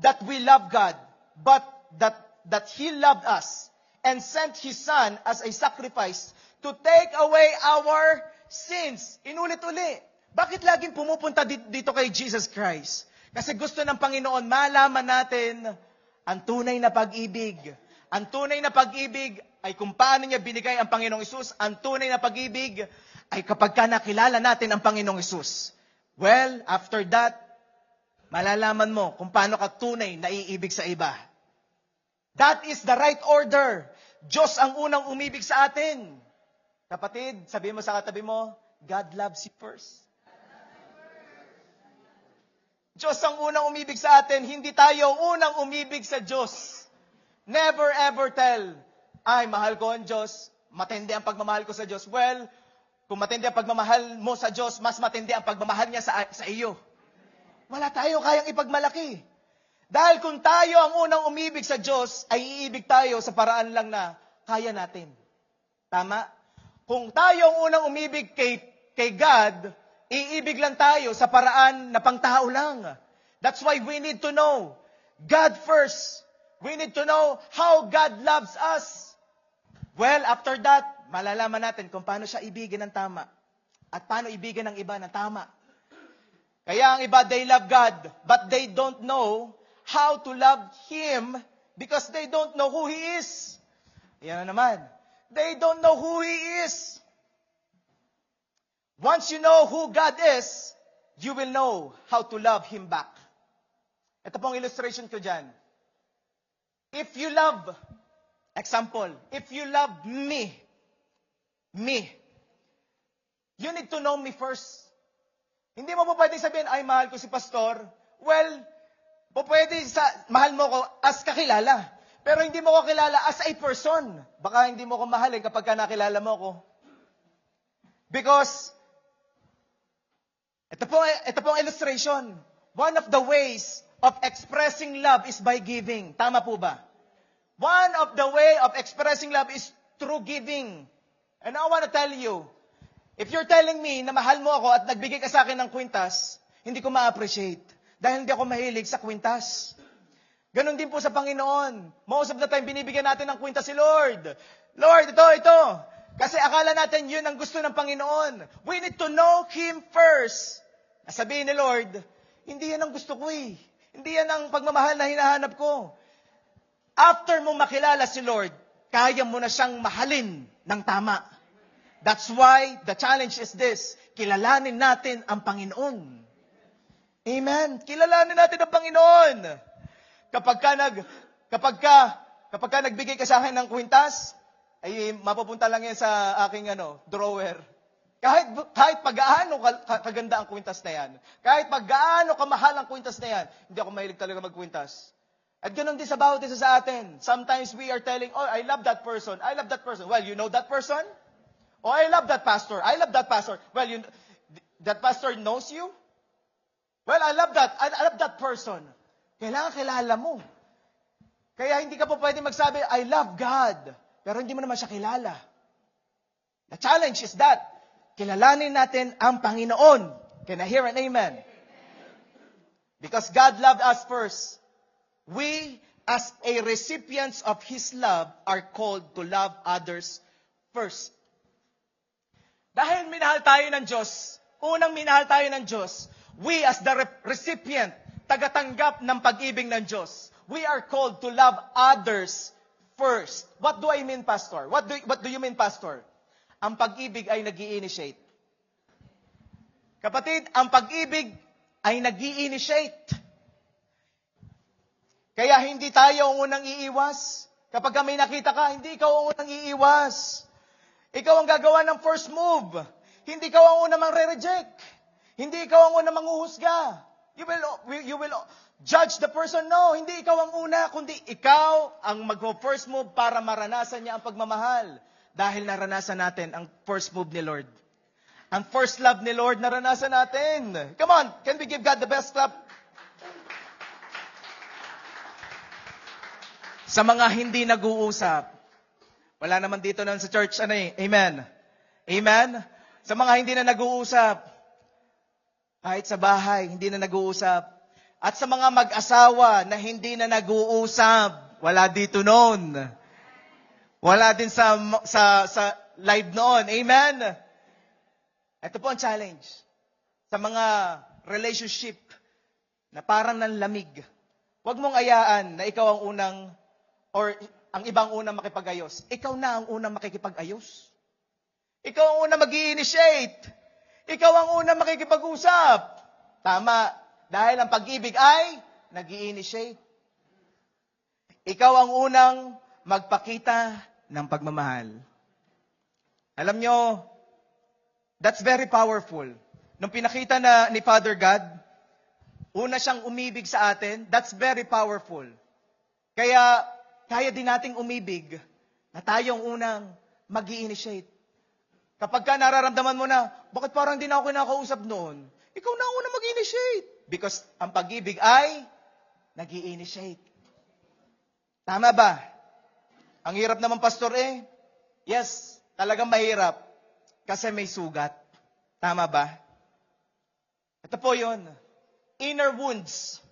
that we love God, but that He loved us and sent His Son as a sacrifice to take away our sins. Inulit-uli. Bakit laging pumupunta dito kay Jesus Christ? Kasi gusto ng Panginoon malaman natin ang tunay na pag-ibig. Ang tunay na pag-ibig ay kung paano niya binigay ang Panginoong Hesus. Ang tunay na pag-ibig ay kapag ka nakilala natin ang Panginoong Hesus. Well, after that, malalaman mo kung paano ka tunay na iibig sa iba. That is the right order. Diyos ang unang umibig sa atin. Kapatid, sabihin mo sa katabi mo, God loves you first. Diyos ang unang umibig sa atin, hindi tayo unang umibig sa Diyos. Never ever tell, ay, mahal ko ang Diyos, matindi ang pagmamahal ko sa Diyos. Well, kung matindi ang pagmamahal mo sa Diyos, mas matindi ang pagmamahal niya sa iyo. Wala tayo kayang ipagmalaki. Dahil kung tayo ang unang umibig sa Diyos, ay iibig tayo sa paraan lang na kaya natin. Tama? Kung tayo ang unang umibig kay God, iibig lang tayo sa paraan na pangtao lang. That's why we need to know God first. We need to know how God loves us. Well, after that, malalaman natin kung paano siya ibigin ng tama. At paano ibigin ng iba ng tama. Kaya ang iba, they love God, but they don't know how to love Him because they don't know who He is. Yan na naman. They don't know who He is. Once you know who God is, you will know how to love Him back. Ito pong illustration ko dyan. If you love, example, if you love me, you need to know me first. Hindi mo po pwedeng sabihin, ay, mahal ko si pastor. Well, po pwede mahal mo ko as kakilala. Pero hindi mo ko kilala as a person. Baka hindi mo ko mahalin kapag ka nakilala mo ko. Because, ito pong illustration. One of the ways of expressing love is by giving. Tama po ba? One of the way of expressing love is through giving. And I want to tell you, if you're telling me na mahal mo ako at nagbigay ka sa akin ng kwintas, hindi ko ma-appreciate. Dahil hindi ako mahilig sa kwintas. Ganon din po sa Panginoon. Most of the time, binibigyan natin ng kwintas si Lord. Lord, ito. Kasi akala natin yun ang gusto ng Panginoon. We need to know Him first. Sabihin ni Lord, hindi yan ang gusto ko eh. Hindi yan ang pagmamahal na hinahanap ko. After mong makilala si Lord, kaya mo na siyang mahalin ng tama. That's why the challenge is this. Kilalanin natin ang Panginoon. Amen. Kilalanin natin ang Panginoon. Kapag ka nagbigay ka sa akin ng kwintas, ay mapupunta lang yan sa aking drawer. Kahit pag-aano kaganda ang kwintas na yan, kahit pag-aano kamahal ang kwintas na yan, hindi ako mahilig talaga magkwintas. At ganoon din sa bawat isa sa atin. Sometimes we are telling, oh, I love that person. I love that person. Well, you know that person? Oh, I love that pastor. I love that pastor. Well, that pastor knows you? Well, I love that person. Kailangan kilala mo. Kaya hindi ka po pwede magsabi, I love God. Pero hindi mo naman siya kilala. The challenge is that, kilalanin natin ang Panginoon. Can I hear an amen? Because God loved us first. We, as a recipients of His love, are called to love others first. Dahil minahal tayo ng Diyos, unang minahal tayo ng Diyos, we as the recipient, tagatanggap ng pag-ibig ng Diyos, we are called to love others first. What do I mean, Pastor? What do you mean, Pastor? Ang pag-ibig ay nag-i-initiate. Kapatid, ang pag-ibig ay nag-i-initiate. Kaya hindi tayo ang unang iiwas. Kapag may nakita ka, hindi ikaw ang unang iiwas. Ikaw ang gagawa ng first move. Hindi ikaw ang unang mang-reject. Hindi ikaw ang unang manghuhusga. You will judge the person. No, hindi ikaw ang una, kundi ikaw ang mag-first move para maranasan niya ang pagmamahal. Dahil naranasan natin ang first move ni Lord. Ang first love ni Lord, naranasan natin. Come on, can we give God the best clap? Sa mga hindi nag-uusap, wala naman dito sa church, amen. Amen? Sa mga hindi na nag-uusap, kahit sa bahay, hindi na nag-uusap. At sa mga mag-asawa na hindi na nag-uusap, wala dito noon. Wala din sa live noon. Amen? Ito po ang challenge. Sa mga relationship na parang nanlamig, huwag mong ayaan na ikaw ang unang or ang ibang unang makipag-ayos. Ikaw na ang unang makikipag-ayos. Ikaw ang unang mag-i-initiate. Ikaw ang unang makikipag-usap. Tama. Dahil ang pag-ibig ay nag-i-initiate. Ikaw ang unang magpakita ng pagmamahal. Alam nyo, That's very powerful. Nung pinakita na ni Father God, una siyang umibig sa atin, that's very powerful. Kaya, kaya din nating umibig na tayong unang mag-i-initiate. Kapag ka nararamdaman mo na, bakit parang di na ako kinakausap noon? Ikaw na ang unang mag-initiate. Because ang pag-ibig ay nag-i-initiate. Tama ba? Ang hirap naman, Pastor, eh. Yes, talagang mahirap. Kasi may sugat. Tama ba? Ito po yun. Inner wounds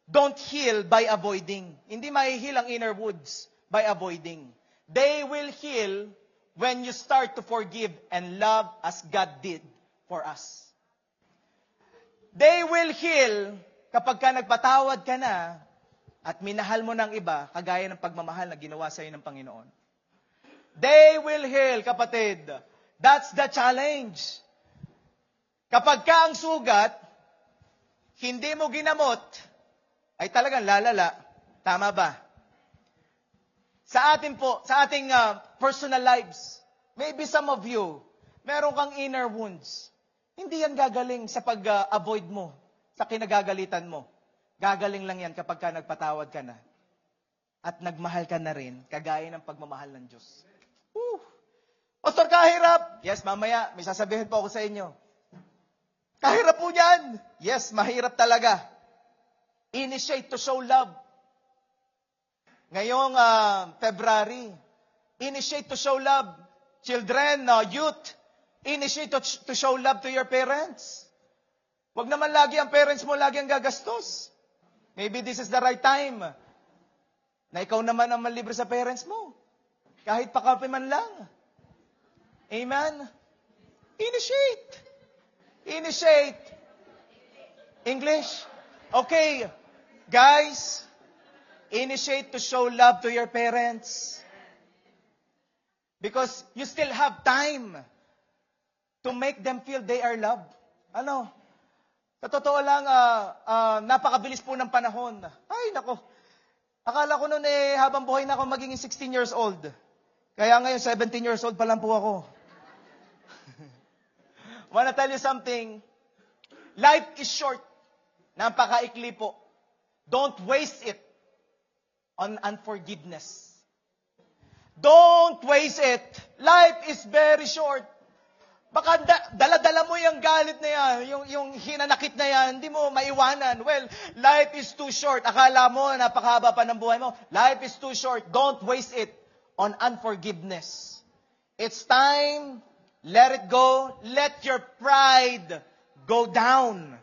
don't heal by avoiding. Hindi mahihil ang inner wounds by avoiding. They will heal when you start to forgive and love as God did for us. They will heal kapag ka nagpatawad ka na at minahal mo ng iba, kagaya ng pagmamahal na ginawa sa iyo ng Panginoon. They will heal, kapatid. That's the challenge. Kapag ka ang sugat, hindi mo ginamot, ay talagang lalala. Tama ba? Sa atin po, sa ating personal lives, maybe some of you, meron kang inner wounds. Hindi yan gagaling sa pag-avoid mo, sa kinagagalitan mo. Gagaling lang yan kapag ka nagpatawad ka na. At nagmahal ka na rin, kagaya ng pagmamahal ng Diyos. Woo! Pastor, kahirap! Yes, mamaya, may sasabihin po ako sa inyo. Kahirap po yan! Yes, mahirap talaga. Initiate to show love. Ngayong February, initiate to show love. Children, youth, initiate to show love to your parents. Huwag naman lagi ang parents mo lagi ang gagastos. Maybe this is the right time na ikaw naman ang malibre sa parents mo. Kahit pakape man lang. Amen? Initiate. Initiate. English? Okay. Guys, initiate to show love to your parents. Because you still have time to make them feel they are loved. Ano? Sa totoo lang, napakabilis po ng panahon. Ay, nako. Akala ko noon habang buhay na ako magiging 16 years old. Kaya ngayon, 17 years old pa lang po ako. Wanna tell you something? Life is short. Napakaikli po. Don't waste it on unforgiveness. Don't waste it. Life is very short. Baka dala-dala mo yung galit na yan, yung hinanakit na yan, hindi mo maiwanan. Well, life is too short. Akala mo, napakahaba pa ng buhay mo. Life is too short. Don't waste it on unforgiveness. It's time, let it go. Let your pride go down.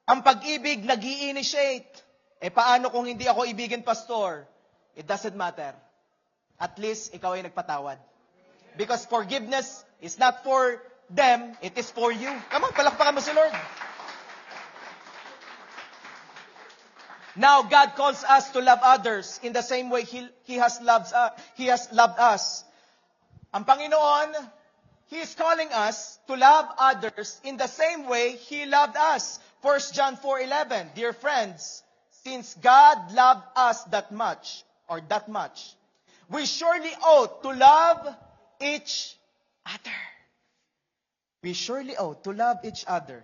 Ang pag-ibig, nag-i-initiate. Paano kung hindi ako ibigin, Pastor? It doesn't matter. At least, ikaw ay nagpatawad. Because forgiveness is not for them, it is for you. Come on, palakpakan mo si Lord. Now, God calls us to love others in the same way He has loved us. Ang Panginoon, He is calling us to love others in the same way He loved us. 1 John 4:11, dear friends, since God loved us that much, we surely ought to love each other. We surely ought to love each other.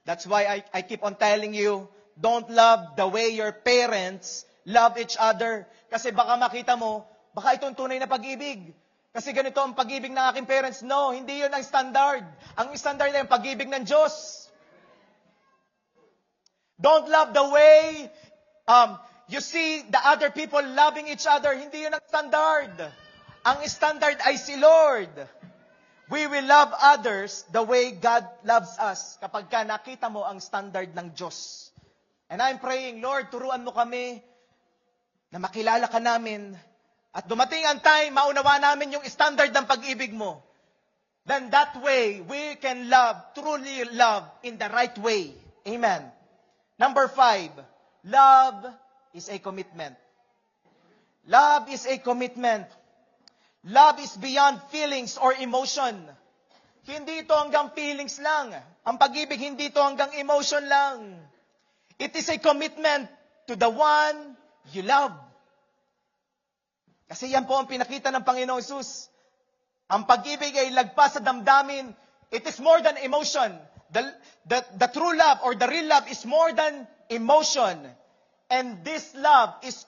That's why I keep on telling you, don't love the way your parents love each other. Kasi baka makita mo, baka itong tunay na pag-ibig. Kasi ganito ang pag-ibig ng aking parents. No, hindi yun ang standard. Ang standard ay ang pag-ibig ng Diyos. Don't love the way you see the other people loving each other. Hindi yun ang standard. Ang standard ay si Lord. We will love others the way God loves us. Kapag ka nakita mo ang standard ng Diyos. And I'm praying, Lord, turuan mo kami na makilala ka namin. At dumating ang time, maunawa namin yung standard ng pag-ibig mo. Then that way, we can love, truly love in the right way. Amen. Number 5, love is a commitment. Love is a commitment. Love is beyond feelings or emotion. Hindi ito hanggang feelings lang. Ang pag-ibig, hindi ito hanggang emotion lang. It is a commitment to the one you love. Kasi yan po ang pinakita ng Panginoong Jesus. Ang pag-ibig ay lagpas sa damdamin. It is more than emotion. The true love or the real love is more than emotion. And this love is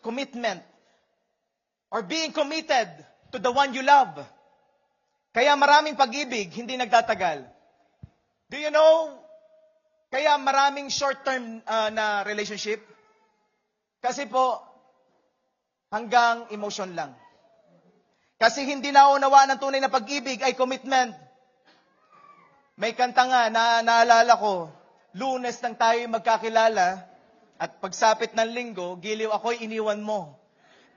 commitment. Or being committed to the one you love. Kaya maraming pag-ibig, hindi nagtatagal. Do you know, kaya maraming short-term na relationship? Kasi po, hanggang emotion lang. Kasi hindi naunawaan ng tunay na pag-ibig ay commitment. May kanta nga na naalala ko, Lunes nang tayo magkakilala at pagsapit ng linggo, giliw ako'y iniwan mo.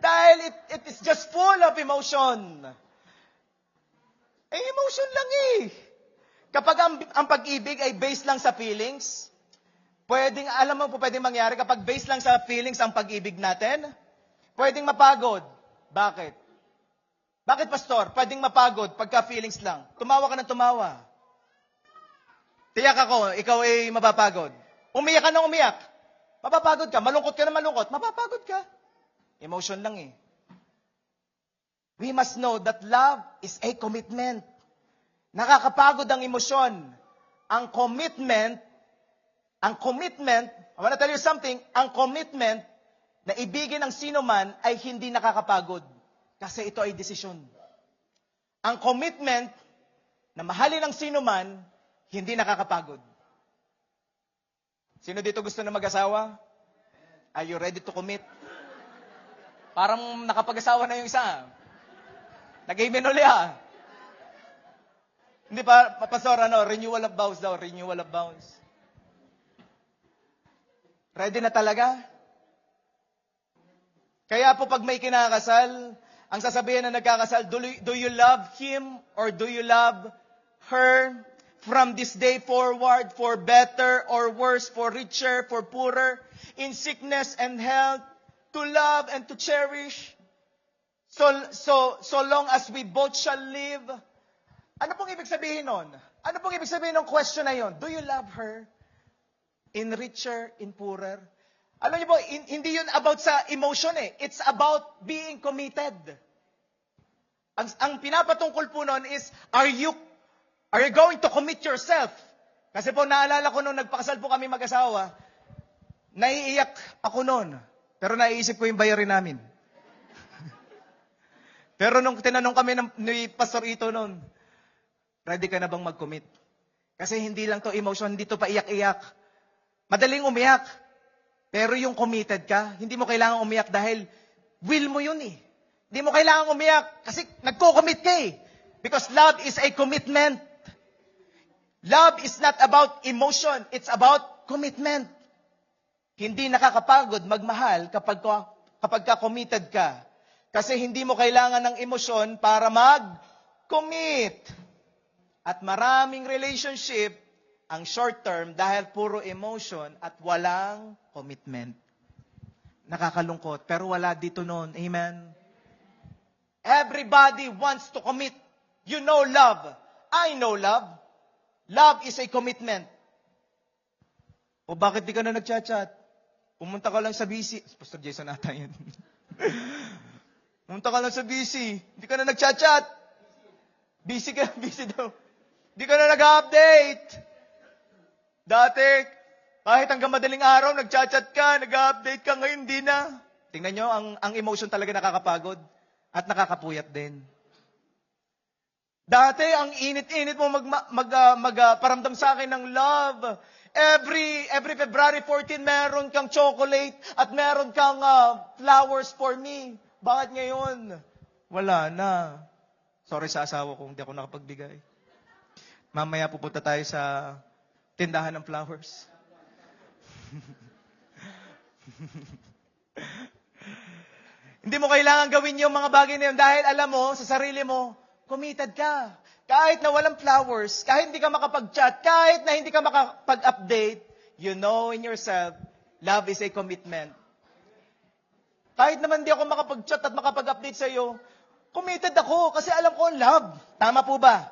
Dahil it is just full of emotion. Emotion lang eh. Kapag ang pag-ibig ay based lang sa feelings, alam mo po pwedeng mangyari kapag based lang sa feelings ang pag-ibig natin, pwedeng mapagod. Bakit? Bakit, pastor? Pwedeng mapagod pagka feelings lang. Tumawa ka ng tumawa. Tiyak ako, ikaw ay mapapagod. Umiyak ka ng umiyak. Mapapagod ka. Malungkot ka na malungkot. Mapapagod ka. Emotion lang eh. We must know that love is a commitment. Nakakapagod ang emosyon. Ang commitment, I want to tell you something, ang commitment na ibigin ng sino man ay hindi nakakapagod. Kasi ito ay desisyon. Ang commitment na mahalin ng sino man, hindi nakakapagod. Sino dito gusto na mag-asawa? Are you ready to commit? Parang nakapag-asawa na yung isa. Nag-amen uli ah. Hindi pa, pastor, renewal of vows daw, renewal of vows. Ready na talaga? Kaya po pag may kinakasal, ang sasabihin na nagkakasal, do you love him or do you love her from this day forward for better or worse, for richer, for poorer, in sickness and health, to love and to cherish, so long as we both shall live. Ano pong ibig sabihin nun? Ano pong ibig sabihin ng question na yon? Do you love her? In richer, in poorer? Alam niyo po, hindi yun about sa emotion eh. It's about being committed. Ang pinapatungkol po nun is, are you going to commit yourself? Kasi po naalala ko nung nagpakasal po kami mag-asawa, naiiyak ako noon. Pero naiisip ko yung bayarin namin. Pero nung tinanong kami ni Pastor Ito noon, ready ka na bang mag-commit? Kasi hindi lang to emotion, hindi to paiyak-iyak. Madaling umiyak. Pero yung committed ka, hindi mo kailangan umiyak dahil will mo yun eh. Hindi mo kailangan umiyak kasi nagko-commit ka eh. Because love is a commitment. Love is not about emotion, it's about commitment. Hindi nakakapagod magmahal kapag ka committed ka. Kasi hindi mo kailangan ng emosyon para mag-commit. At maraming relationship ang short term dahil puro emotion at walang commitment. Nakakalungkot, pero wala dito noon. Amen? Everybody wants to commit. You know love. I know love. Love is a commitment. O bakit di ka na nagchat-chat? Pumunta ka lang sa busy. Pastor Jason ata yun. Pumunta ka lang sa busy. Hindi ka na nagchat-chat. Busy daw. Hindi ka na nag-update. Dati, kahit hanggang madaling araw, nagchat-chat ka, nag-update ka, ngayon hindi na. Tingnan nyo, ang emotion talaga nakakapagod at nakakapuyat din. Dati, ang init-init mo paramdam sa akin ng love. Every February 14, meron kang chocolate at meron kang flowers for me. Bakit ngayon? Wala na. Sorry sa asawa ko, hindi ako nakapagbigay. Mamaya pupunta tayo sa tindahan ng flowers. Hindi mo kailangan gawin yung mga bagay na yun dahil alam mo, sa sarili mo, committed ka. Kahit na walang flowers, kahit hindi ka makapag-chat, kahit na hindi ka makapag-update, you know in yourself, love is a commitment. Kahit naman hindi ako makapag-chat at makapag-update sa iyo, committed ako kasi alam ko love. Tama po ba?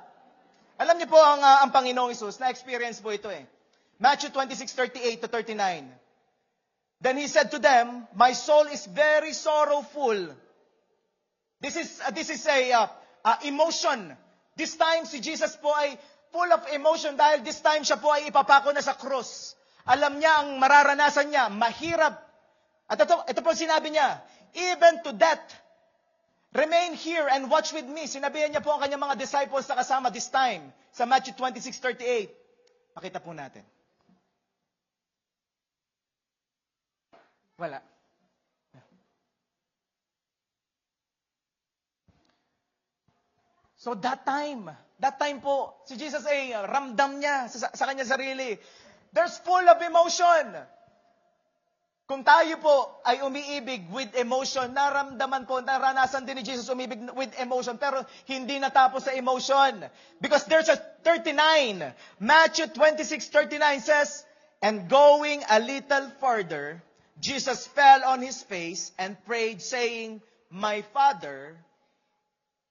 Alam niyo po ang Panginoong Hesus, na-experience po ito eh. Matthew 26:38 to 39. Then he said to them, my soul is very sorrowful. This is a emotion. This time, si Jesus po ay full of emotion dahil this time siya po ay ipapako na sa krus. Alam niya ang mararanasan niya, mahirap. At ito po sinabi niya, even to death, remain here and watch with me. Sinabihan niya po ang kanyang mga disciples na kasama this time sa Matthew 26:38. Pakita po natin. Wala. So that time po, si Jesus ay ramdam niya sa kanya sarili. There's full of emotion. Kung tayo po ay umiibig with emotion, naramdaman po, naranasan din ni Jesus umibig with emotion, pero hindi natapos sa emotion. Because there's a 39. Matthew 26:39 says, and going a little further, Jesus fell on his face and prayed, saying, my Father,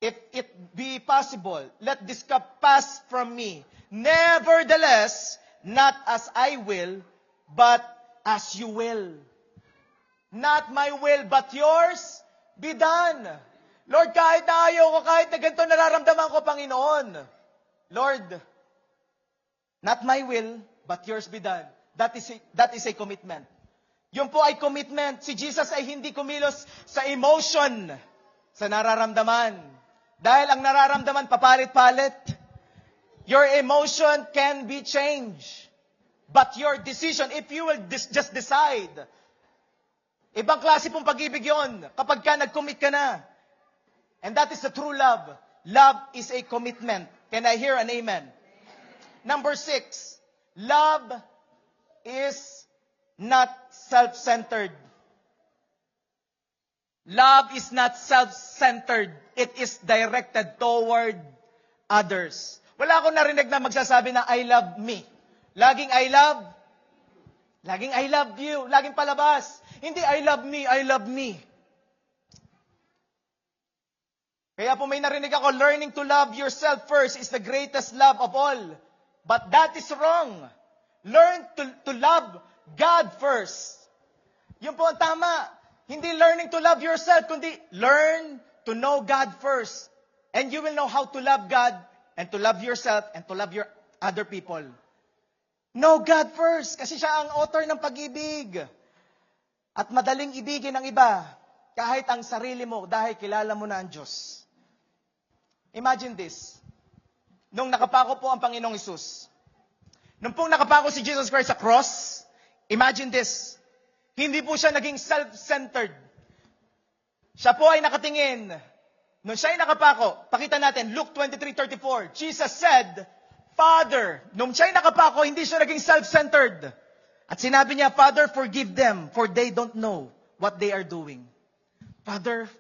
if it be possible, let this cup pass from me. Nevertheless, not as I will, but as you will. Not my will, but yours be done. Lord, kahit na ayaw ko, kahit na ganito nararamdaman ko, Panginoon. Lord, not my will, but yours be done. That is a commitment. Yun po ay commitment. Si Jesus ay hindi kumilos sa emotion, sa nararamdaman. Dahil ang nararamdaman, papalit-palit. Your emotion can be changed. But your decision, if you will just decide, ibang klase pong pag-ibig yun, kapag ka nag-commit ka na. And that is the true love. Love is a commitment. Can I hear an amen? Number 6, love is not self-centered. Love is not self-centered. It is directed toward others. Wala akong narinig na magsasabi na I love me. Laging I love you. Laging palabas. Hindi I love me, I love me. Kaya po may narinig ako, learning to love yourself first is the greatest love of all. But that is wrong. Learn to love God first. Yun po ang tama. Hindi learning to love yourself, kundi learn to know God first. And you will know how to love God and to love yourself and to love your other people. Know God first, kasi siya ang author ng pag-ibig. At madaling ibigin ang iba, kahit ang sarili mo, dahil kilala mo na ang Diyos. Imagine this. Nung nakapako po ang Panginoong Hesus, nung pong nakapako si Jesus Christ sa cross, imagine this. Hindi po siya naging self-centered. Siya po ay nakatingin. Nung siya ay nakapako, pakita natin, Luke 23:34, Jesus said, Father, nung siya ay nakapako, hindi siya naging self-centered. At sinabi niya, Father, forgive them, for they don't know what they are doing. Father,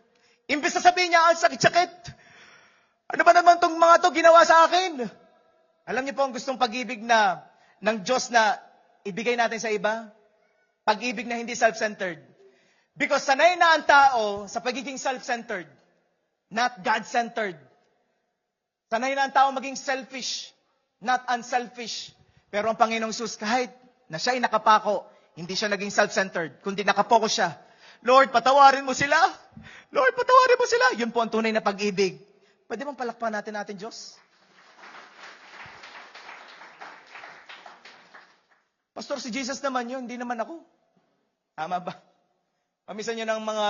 imbes na sabihin niya, ang sakit-sakit. Ano ba naman itong mga to ginawa sa akin? Alam niyo po ang gustong pag-ibig ng Diyos na ibigay natin sa iba? Pag-ibig na hindi self-centered. Because sanay na ang tao sa pagiging self-centered, not God-centered. Sanay na ang tao maging selfish, not unselfish. Pero ang Panginoong Hesus, kahit na siya ay nakapako, hindi siya naging self-centered, kundi nakapokus siya. Lord, patawarin mo sila. Lord, patawarin mo sila. Yun po ang tunay na pag-ibig. Pwede bang palakpan natin, Diyos? Pastor, si Jesus naman yun, hindi naman ako. Tama ba? Pamisan nyo ng mga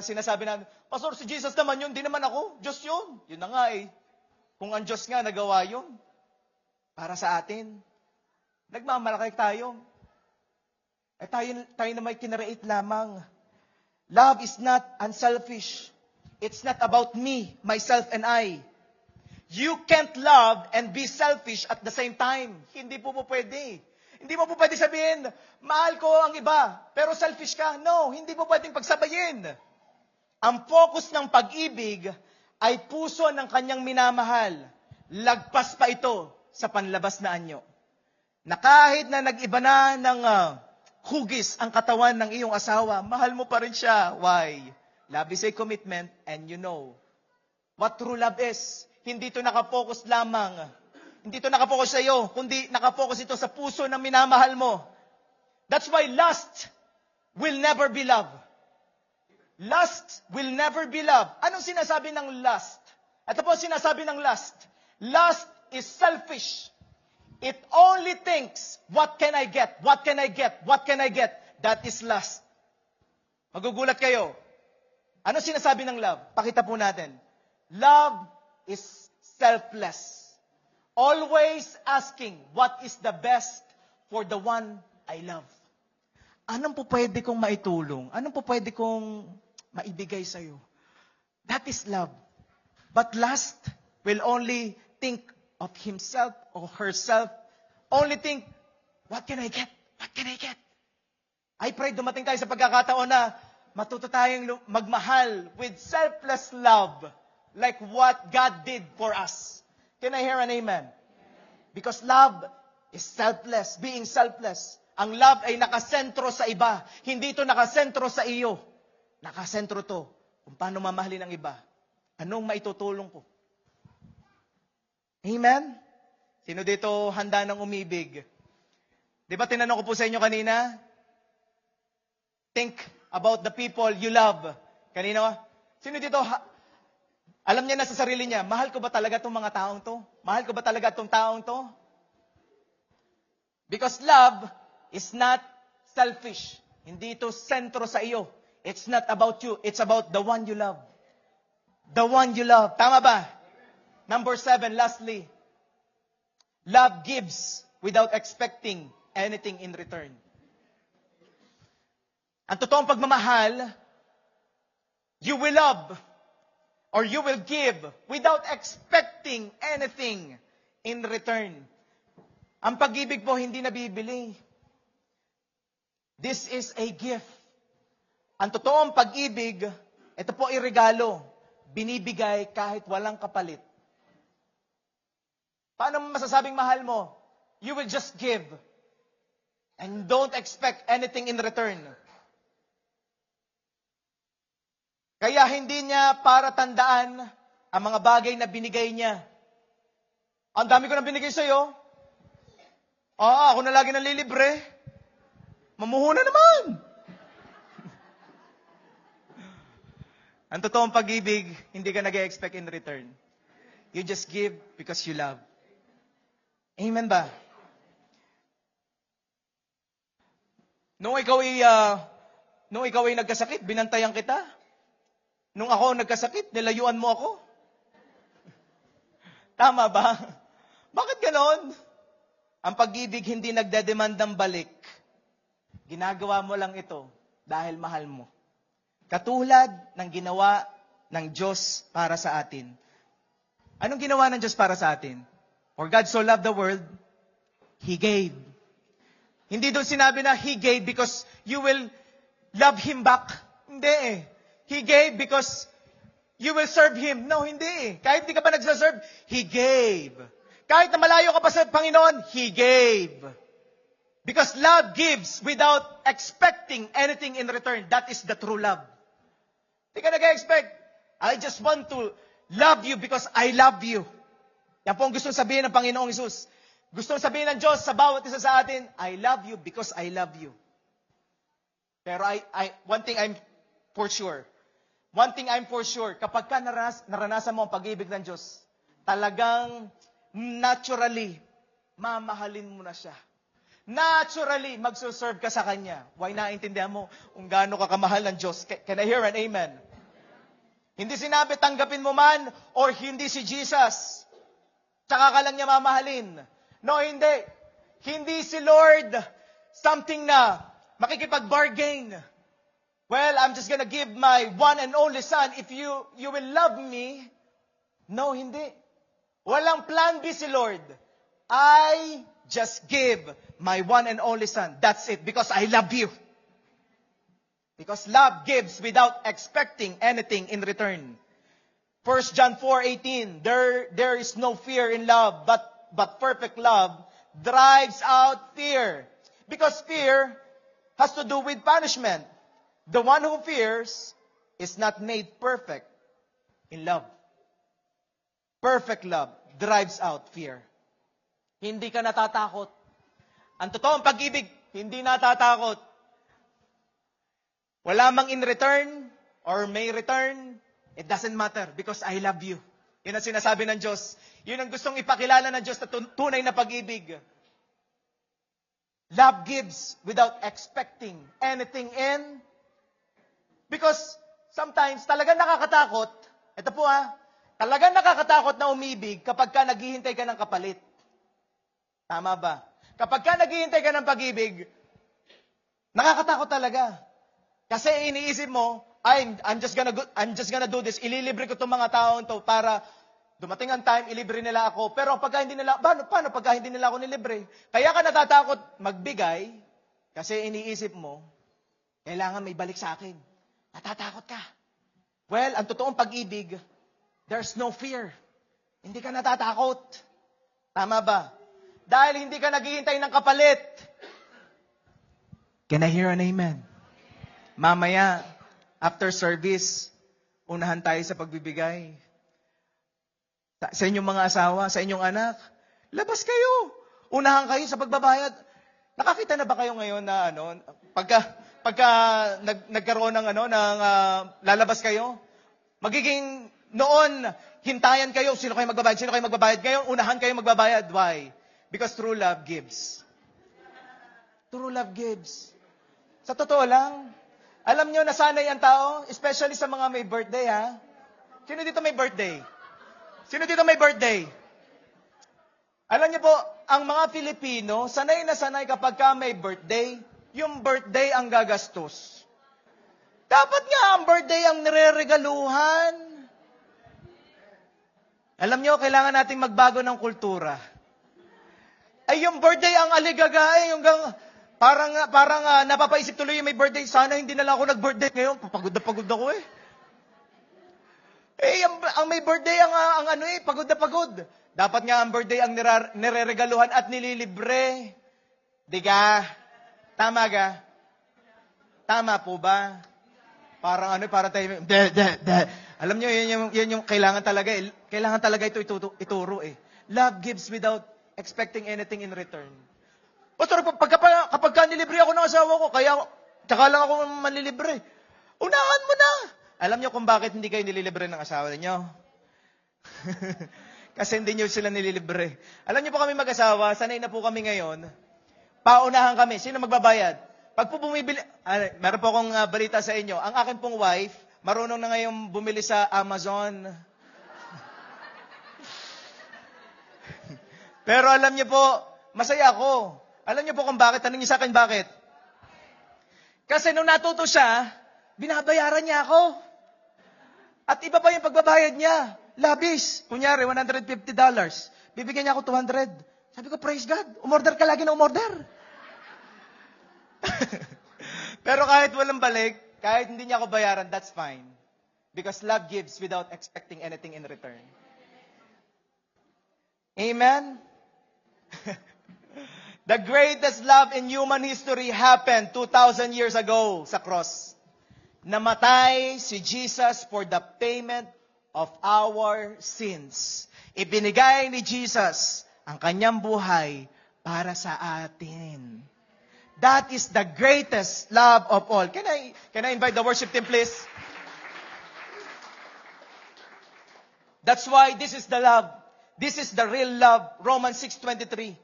sinasabi na, Pastor, si Jesus naman yun, hindi naman ako. Diyos yun. Yun na nga eh. Kung ang Diyos nga nagawa yun, para sa atin, nagmamalaki tayo. Tayo na may kinareit lamang. Love is not unselfish. It's not about me, myself, and I. You can't love and be selfish at the same time. Hindi po pwede. Hindi mo po pwede sabihin, mahal ko ang iba, pero selfish ka. No, hindi po pwedeng pagsabayin. Ang focus ng pag-ibig ay puso ng kanyang minamahal. Lagpas pa ito sa panlabas na anyo. Na kahit na nag-iba na ng hugis ang katawan ng iyong asawa, mahal mo pa rin siya. Why? Love is a commitment, and you know what true love is. Hindi ito nakapokus lamang. Hindi ito nakapokus sa iyo, kundi nakapokus ito sa puso ng minamahal mo. That's why lust will never be love. Lust will never be love. Anong sinasabi ng lust? Ito po ang sinasabi ng lust. Lust is selfish. It only thinks, what can I get? What can I get? What can I get? That is lust. Magugulat kayo. Ano sinasabi ng love? Pakita po natin. Love is selfless. Always asking, what is the best for the one I love? Anong po pwede kong maitulong? Anong po pwede kong maibigay sa'yo? That is love. But lust will only think of himself or herself, only think, what can I get? What can I get? I pray dumating tayo sa pagkakataon na matuto tayong magmahal with selfless love like what God did for us. Can I hear an amen? Because love is selfless, being selfless. Ang love ay nakasentro sa iba. Hindi ito nakasentro sa iyo. Nakasentro to kung paano mamahalin ang iba. Anong maitutulong ko? Amen? Sino dito handa ng umibig? Di ba tinanong ko po sa inyo kanina? Think about the people you love. Kanina, sino dito, alam niya na sa sarili niya, mahal ko ba talaga itong mga taong to? Mahal ko ba talaga itong taong to? Because love is not selfish. Hindi ito sentro sa iyo. It's not about you. It's about the one you love. The one you love. Tama ba? Number 7, lastly, love gives without expecting anything in return. Ang totoong pagmamahal, you will love or you will give without expecting anything in return. Ang pag-ibig po hindi nabibili. This is a gift. Ang totoong pag-ibig, ito po ay regalo. Binibigay kahit walang kapalit. Paano mo masasabing mahal mo? You will just give. And don't expect anything in return. Kaya hindi niya para tandaan ang mga bagay na binigay niya. Ang dami ko na binigay sa'yo. Ako na lagi nalilibre. Mamuhuna naman. Ang totoong pag-ibig, hindi ka nag-expect in return. You just give because you love. Amen ba? Nung ikaw ay nagkasakit, binantayan kita. Nung ako nagkasakit, nilayuan mo ako. Tama ba? Bakit ganon? Ang pag-ibig hindi nagdedemand ng balik. Ginagawa mo lang ito dahil mahal mo. Katulad ng ginawa ng Diyos para sa atin. Anong ginawa ng Diyos para sa atin? For God so loved the world, He gave. Hindi doon sinabi na He gave because you will love Him back. Hindi eh. He gave because you will serve Him. No, hindi eh. Kahit hindi ka pa nagsaserve, He gave. Kahit na malayo ka pa sa Panginoon, He gave. Because love gives without expecting anything in return. That is the true love. Hindi ka nag-expect. I just want to love you because I love you. Yan po ang gustong sabihin ng Panginoong Hesus. Gustong sabihin ng Diyos sa bawat isa sa atin, I love you because I love you. Pero one thing I'm for sure, kapag ka naranasan mo ang pag-ibig ng Diyos, talagang naturally, mamahalin mo na siya. Naturally, magsuserve ka sa Kanya. Why naintindihan mo kung gaano ka kamahal ng Diyos? Can I hear an amen? Hindi sinabi, tanggapin mo man or hindi si Jesus. Tsaka ka lang niya mamahalin. No, hindi. Hindi si Lord something na makikipag-bargain. Well, I'm just gonna give my one and only son if you will love me. No, hindi. Walang plan B si Lord. I just give my one and only son. That's it. Because I love you. Because love gives without expecting anything in return. 1 John 4:18, there is no fear in love, but perfect love drives out fear. Because fear has to do with punishment. The one who fears is not made perfect in love. Perfect love drives out fear. Hindi ka natatakot. Ang totoong pag-ibig, hindi natatakot. Wala mang in return or may return, it doesn't matter because I love you. Yun ang sinasabi ng Diyos. Yun ang gustong ipakilala ng Diyos na tunay na pag-ibig. Love gives without expecting anything in. Because sometimes talagang nakakatakot. Ito po talagang nakakatakot na umibig kapag ka naghihintay ka ng kapalit. Tama ba? Kapag ka naghihintay ka ng pag-ibig, nakakatakot talaga. Kasi iniisip mo, I'm just gonna do this. Ililibre ko itong mga taon to para dumating ang time, ilibre nila ako. Pero pagka hindi nila, paano pagka hindi nila ako nilibre? Kaya ka natatakot magbigay kasi iniisip mo, kailangan may balik sa akin. Natatakot ka. Well, ang totoong pag-ibig, there's no fear. Hindi ka natatakot. Tama ba? Dahil hindi ka naghihintay ng kapalit. Can I hear an amen? Mamaya, after service, unahan tayo sa pagbibigay. Sa inyong mga asawa, sa inyong anak, labas kayo. Unahan kayo sa pagbabayad. Nakakita na ba kayo ngayon na pagka nagkaroon ng lalabas kayo, magiging noon hintayan kayo sino kayo magbabayad. Ngayon unahan kayo magbabayad. Why? Because true love gives. True love gives. Sa totoo lang, alam nyo, nasanay ang tao, especially sa mga may birthday, Sino dito may birthday? Sino dito may birthday? Alam niyo po, ang mga Pilipino, sanay na sanay kapag ka may birthday, yung birthday ang gagastos. Dapat nga ang birthday ang nireregaluhan. Alam niyo, kailangan nating magbago ng kultura. Ay, yung birthday ang aligagay, parang napapaisip tuloy yung may birthday. Sana hindi na lang ako nag-birthday ngayon. Pagod na pagod ako ang may birthday pagod na pagod. Dapat nga ang birthday ang nireregaluhan at nililibre. Di ka? Tama ka? Tama po ba? Parang tayo, alam nyo, yan yung kailangan talaga ito ituro Love gives without expecting anything in return. Pastor, kapag nilibre ako ng asawa ko, tsaka lang ako manlilibre. Unahan mo na! Alam niyo kung bakit hindi kayo nililibre ng asawa niyo? Kasi hindi niyo sila nililibre. Alam niyo po kami mag-asawa, sanay na po kami ngayon. Paunahan kami. Sino magbabayad? Pag po bumibili, meron po akong balita sa inyo. Ang akin pong wife, marunong na ngayong bumili sa Amazon. Pero alam niyo po, masaya ako. Alam niyo po kung bakit? Tanong niyo sa akin bakit? Kasi nung natuto siya, binabayaran niya ako. At iba pa yung pagbabayad niya. Labis. Kunyari, $150. Bibigyan niya ako 200. Sabi ko, praise God. Umorder ka lagi na umorder. Pero kahit walang balik, kahit hindi niya ako bayaran, that's fine. Because love gives without expecting anything in return. Amen? The greatest love in human history happened 2,000 years ago sa cross. Namatay si Jesus for the payment of our sins. Ibinigay ni Jesus ang kanyang buhay para sa atin. That is the greatest love of all. Can I invite the worship team, please? That's why this is the love. This is the real love. Romans 6:23.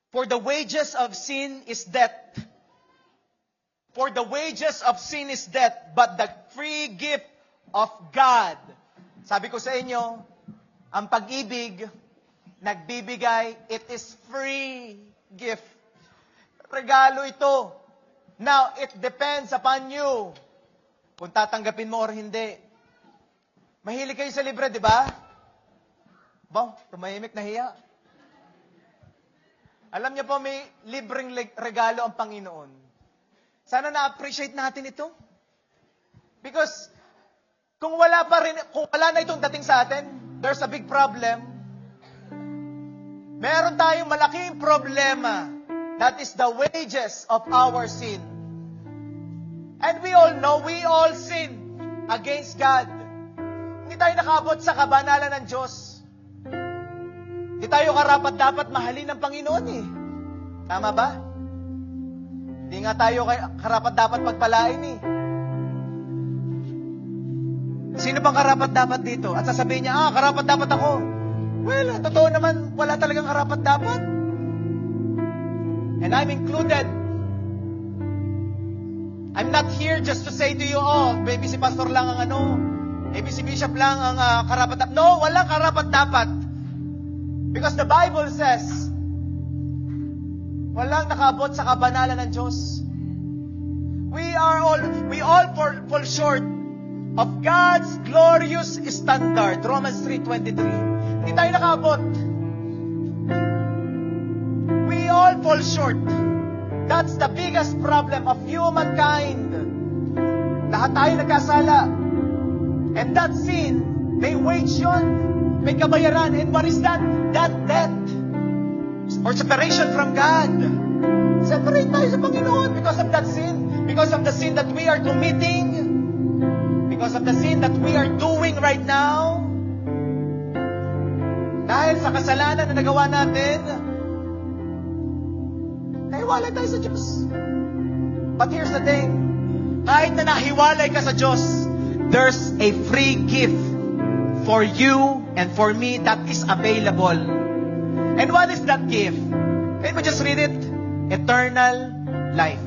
For the wages of sin is death. For the wages of sin is death, but the free gift of God. Sabi ko sa inyo, ang pag-ibig, nagbibigay, it is free gift. Regalo ito. Now, it depends upon you. Kung tatanggapin mo or hindi. Mahilig kayo sa libre, di ba? Tumahimik na hiya. Alam niyo po, may libreng regalo ang Panginoon. Sana na-appreciate natin ito. Because, kung wala na itong dating sa atin, there's a big problem. Meron tayong malaking problema. That is the wages of our sin. And we all know, we all sin against God. Hindi tayo nakaabot sa kabanalan ng Diyos. Hindi tayo karapat-dapat mahalin ng Panginoon Tama ba? Hindi nga tayo karapat-dapat pagpalain Sino bang karapat-dapat dito? At sasabihin niya, karapat-dapat ako. Well, totoo naman, wala talagang karapat-dapat. And I'm included. I'm not here just to say to you, maybe si pastor lang ang maybe si bishop lang ang karapat-dapat. No, walang karapat-dapat. Because the Bible says, walang nakaabot sa kabanalan ng Diyos. We all fall short of God's glorious standard. Romans 3:23. Hindi tayo nakaabot. We all fall short. That's the biggest problem of humankind. Lahat tayo nagkasala. And that sin, may wage yun. May kabayaran. And what is that? That death. Or separation from God. Separate tayo sa Panginoon because of that sin. Because of the sin that we are committing. Because of the sin that we are doing right now. Dahil sa kasalanan na nagawa natin, nahiwalay tayo sa Diyos. But here's the thing. Kahit na nahiwalay ka sa Diyos, there's a free gift for you and for me that is available. And what is that gift? Can we just read it? Eternal life.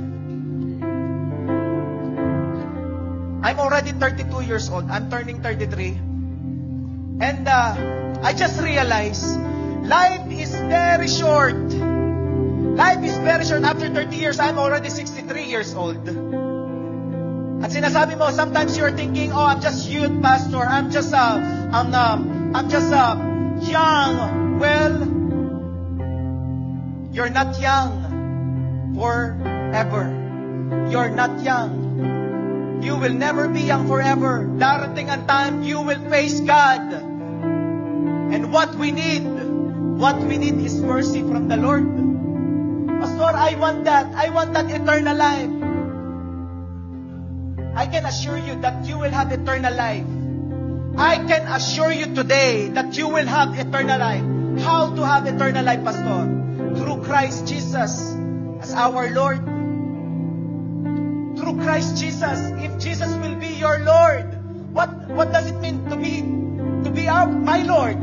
I'm already 32 years old. I'm turning 33. And I just realized life is very short. Life is very short. After 30 years, I'm already 63 years old. At sinasabi mo, sometimes you're thinking, I'm just youth, pastor. I'm just young. Well, you're not young forever. You're not young. You will never be young forever. Darating ang time, you will face God. And what we need is mercy from the Lord. Pastor, I want that. I want that eternal life. I can assure you that you will have eternal life. I can assure you today that you will have eternal life. How to have eternal life, Pastor? Through Christ Jesus as our Lord. Through Christ Jesus. If Jesus will be your Lord, what does it mean to be my Lord?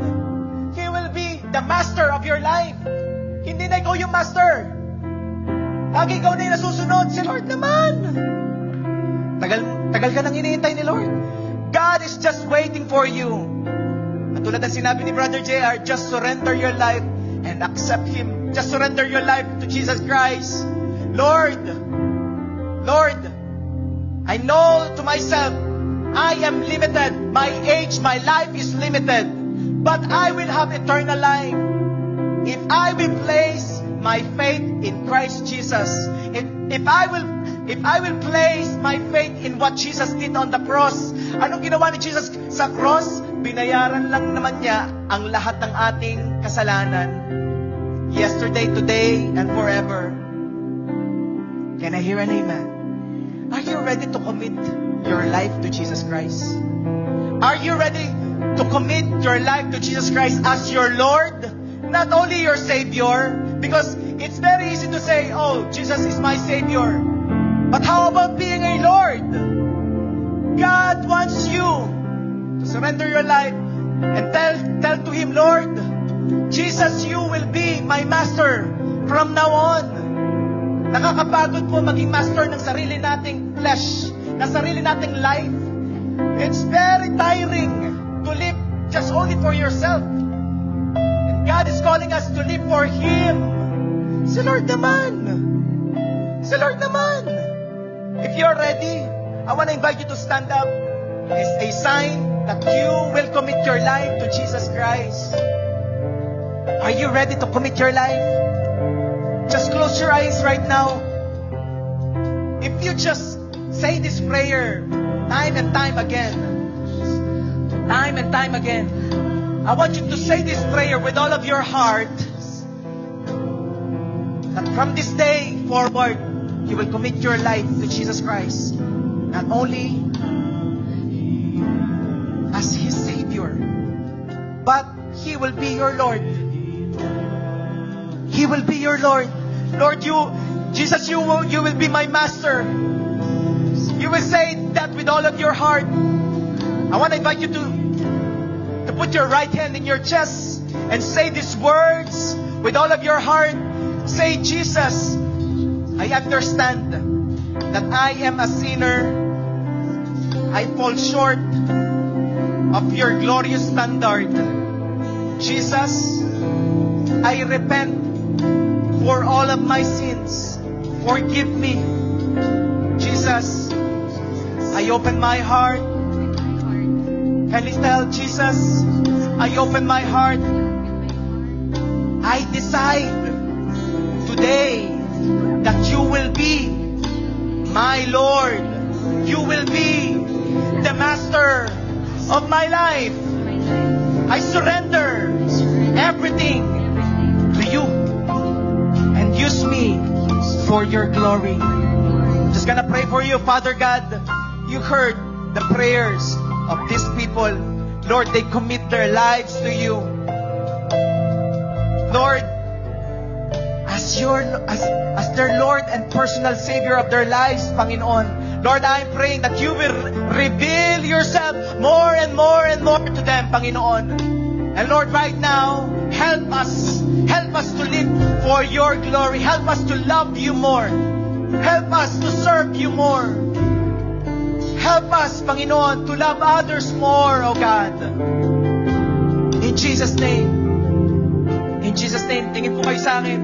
He will be the master of your life. Hindi na ikaw yung master. Lagi ikaw na yung nasusunod. Si Lord naman. Tagal ka nang hinihintay ni Lord. God is just waiting for you. At tulad ng sinabi ni Brother JR, just surrender your life and accept Him. Just surrender your life to Jesus Christ. Lord, I know to myself, I am limited. My age, my life is limited. But I will have eternal life if I will place my faith in Christ Jesus. If I will place my faith in what Jesus did on the cross. Anong ginawa ni Jesus sa cross? Binayaran lang naman niya ang lahat ng ating kasalanan. Yesterday, today, and forever. Can I hear an amen? Are you ready to commit your life to Jesus Christ? Are you ready to commit your life to Jesus Christ as your Lord? Not only your Savior, because it's very easy to say, Jesus is my Savior. But how about being a Lord? God wants you to surrender your life and tell to Him, Lord, Jesus, you will be my master from now on. Nakakapagod po maging master ng sarili nating flesh, ng sarili nating life. It's very tiring to live just only for yourself. And God is calling us to live for Him. Si Lord naman. Si Lord naman. If you're ready, I want to invite you to stand up. It's a sign that you will commit your life to Jesus Christ. Are you ready to commit your life? Just close your eyes right now. If you just say this prayer time and time again, I want you to say this prayer with all of your heart, that from this day forward, you will commit your life to Jesus Christ. Not only as His Savior, but He will be your Lord. He will be your Lord. Lord, Jesus, you will be my master. You will say that with all of your heart. I want to invite you to put your right hand in your chest and say these words with all of your heart. Say, Jesus, I understand that I am a sinner. I fall short of your glorious standard. Jesus, I repent for all of my sins. Forgive me. Jesus, I open my heart. Can you tell Jesus, I open my heart. I decide today that you will be my Lord. You will be the master of my life. I surrender everything to you and use me for your glory. Just gonna pray for you, Father God. You heard the prayers of these people. Lord, they commit their lives to you. Lord, as their Lord and personal Savior of their lives, Panginoon, Lord, I'm praying that you will reveal yourself more and more and more to them, Panginoon. And Lord, right now, help us to live for your glory. Help us to love you more. Help us to serve you more. Help us, Panginoon, to love others more, O God. In Jesus' name. In Jesus' name, tingin po kayo sa akin.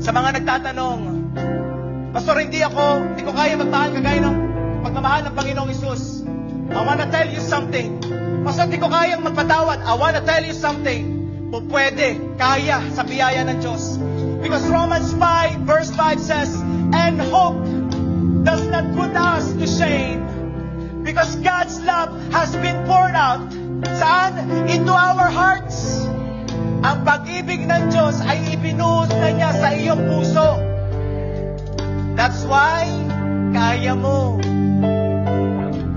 Sa mga nagtatanong, Pastor, hindi ko kaya magmahal kagaya ng pagmamahal ng Panginoong Hesus. I wanna tell you something. Pastor, hindi ko kayang magpatawad. I wanna tell you something. Pwede, kaya sa biyaya ng Diyos. Because Romans 5 verse 5 says, and hope does not put us to shame. Because God's love has been poured out. Saan? Into our hearts. Ang pag-ibig ng Diyos ay ibinuhos na niya sa iyong puso. That's why, kaya mo.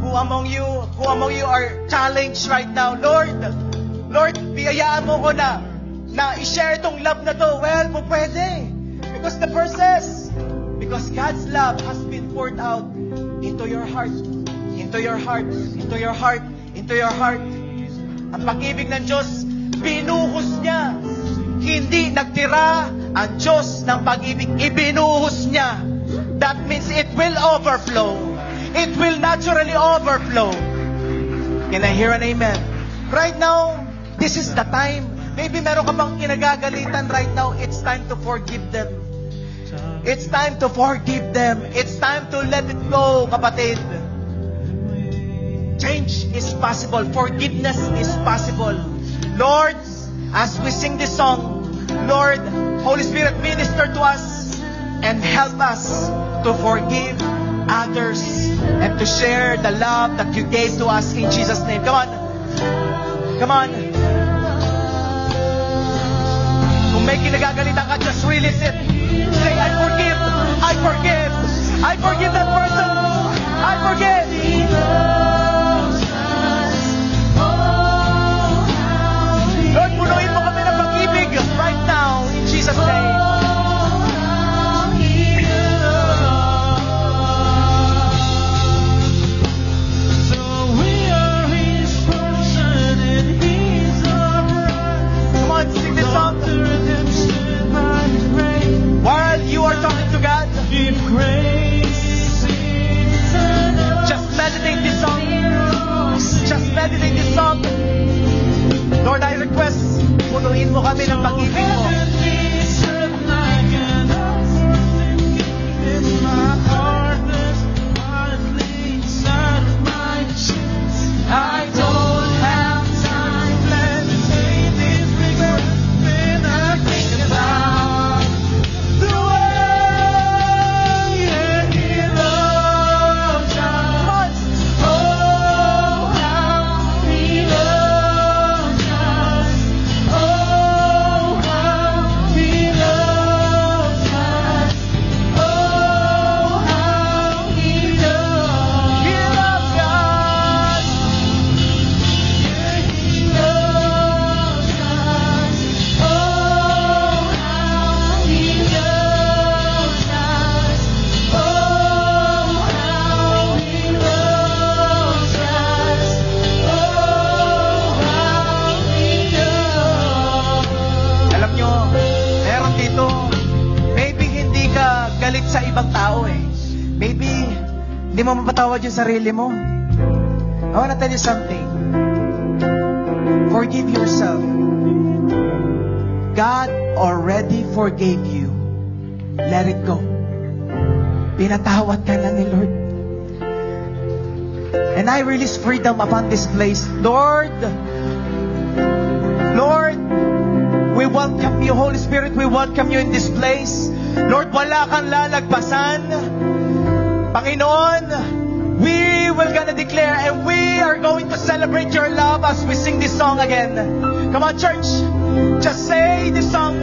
Who among you are challenged right now? Lord, biyayaan mo ko na i-share itong love na to. Well, pwede. Because the verse says, because God's love has been poured out into your heart. Into your heart. Into your heart. Into your heart. Ang pag-ibig ng Diyos, binuhos niya. Hindi nagtira ang Diyos ng pag-ibig. Ibinuhos niya. That means it will overflow. It will naturally overflow. Can I hear an amen? Right now, this is the time. Maybe meron ka bang kinagagalitan right now. It's time to forgive them. It's time to forgive them. It's time to let it go, kapatid. Change is possible. Forgiveness is possible. Lord, as we sing this song, Lord, Holy Spirit, minister to us and help us to forgive others and to share the love that you gave to us in Jesus' name. Come on. Come on. Kung may kinagagalitan ka, just release it. Say, I forgive. I forgive. I forgive that person. I forgive. Lord, punuin mo kami ng pag-ibig right now in Jesus' name. Sing this song. While you are talking to God, just meditate this song. Just meditate this song. Lord, I request, punuin mo kami ng pag-ibig mo. I don't have time to meditate this regret when I think about the way He loves us. Oh, how He loves us. Oh, Pinatawad yung sarili mo. I wanna tell you something. Forgive yourself. God already forgave you. Let it go. Pinatawad ka na ni Lord. And I release freedom upon this place. Lord, we welcome you. Holy Spirit, we welcome you in this place. Lord, wala kang lalagpasan. Panginoon, we will gonna declare and we are going to celebrate your love as we sing this song again. Come on, church. Just say this song.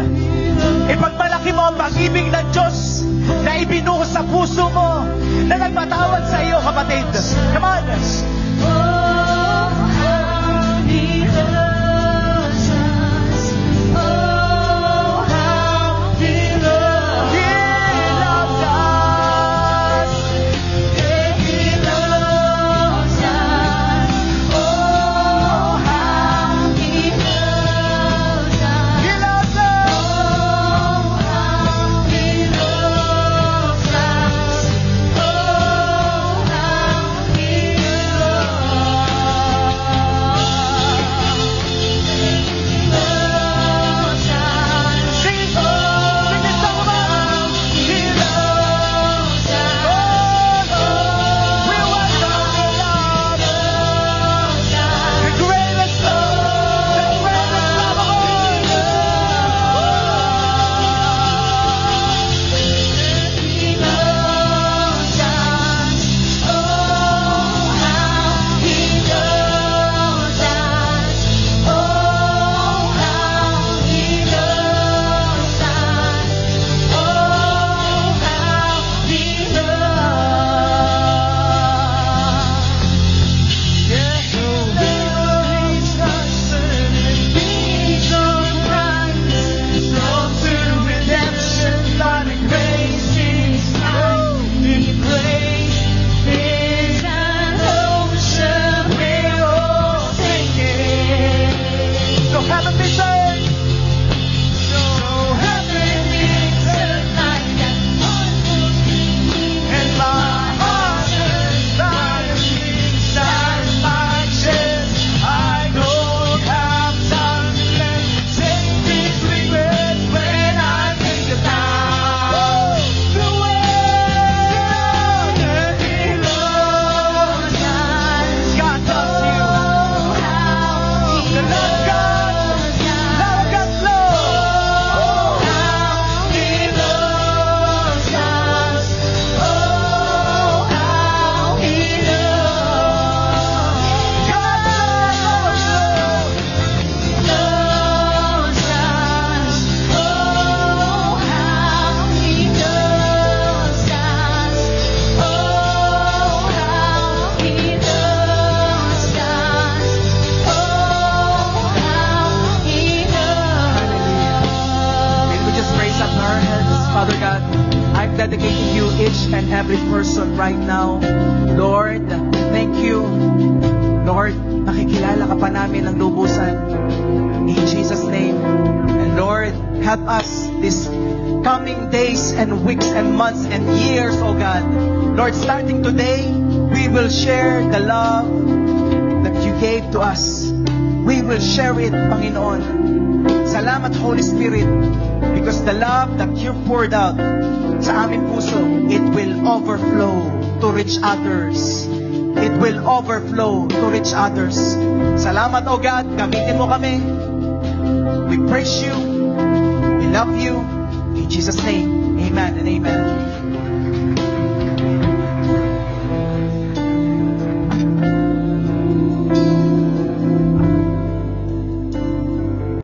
Ipagmalaki mo ang pag-ibig ng Diyos na ibinuhos sa puso mo na nagpatawad sa iyo, kapatid. Come on. Oh, how He loves us. Oh, how He loves us. He loves us. He loves us. Oh, how He loves us. He loves us. Oh, how He loves us. Oh, how He loves us. Sing this song about. He loves us. We welcome your love. The greatest love of all. He loves us. Oh, how He loves us. Oh, how He loves us. Oh, how He loves. Yes, Loves us and He's on Christ, so to redemption by the grace His life He prays. Is an ocean we're all sinking. so heaven be said. So heaven is tonight and my heart is dying inside my chest. I don't have time left. Take these regrets when I think about the way He loves us. God loves you. The love of God, Love of God's love. how He loves us. Oh, how He loves us. Oh, how He loves us. Oh, how He loves us. Oh, how He May we just raise up our hands, Father God. I'm dedicating you, each and every person right now. Lord, thank you. Lord, nakikilala ka pa namin ng lubusan. In Jesus' name. And Lord, help us this coming days and weeks and months and years, oh God. Lord, starting today, we will share the love that you gave to us. We will share it, Panginoon. Salamat, Holy Spirit, because the love that you poured out sa aming puso, it will overflow to reach others. It will overflow to reach others. Salamat, O God. Gamitin mo kami. We praise you. We love you. In Jesus' name, amen and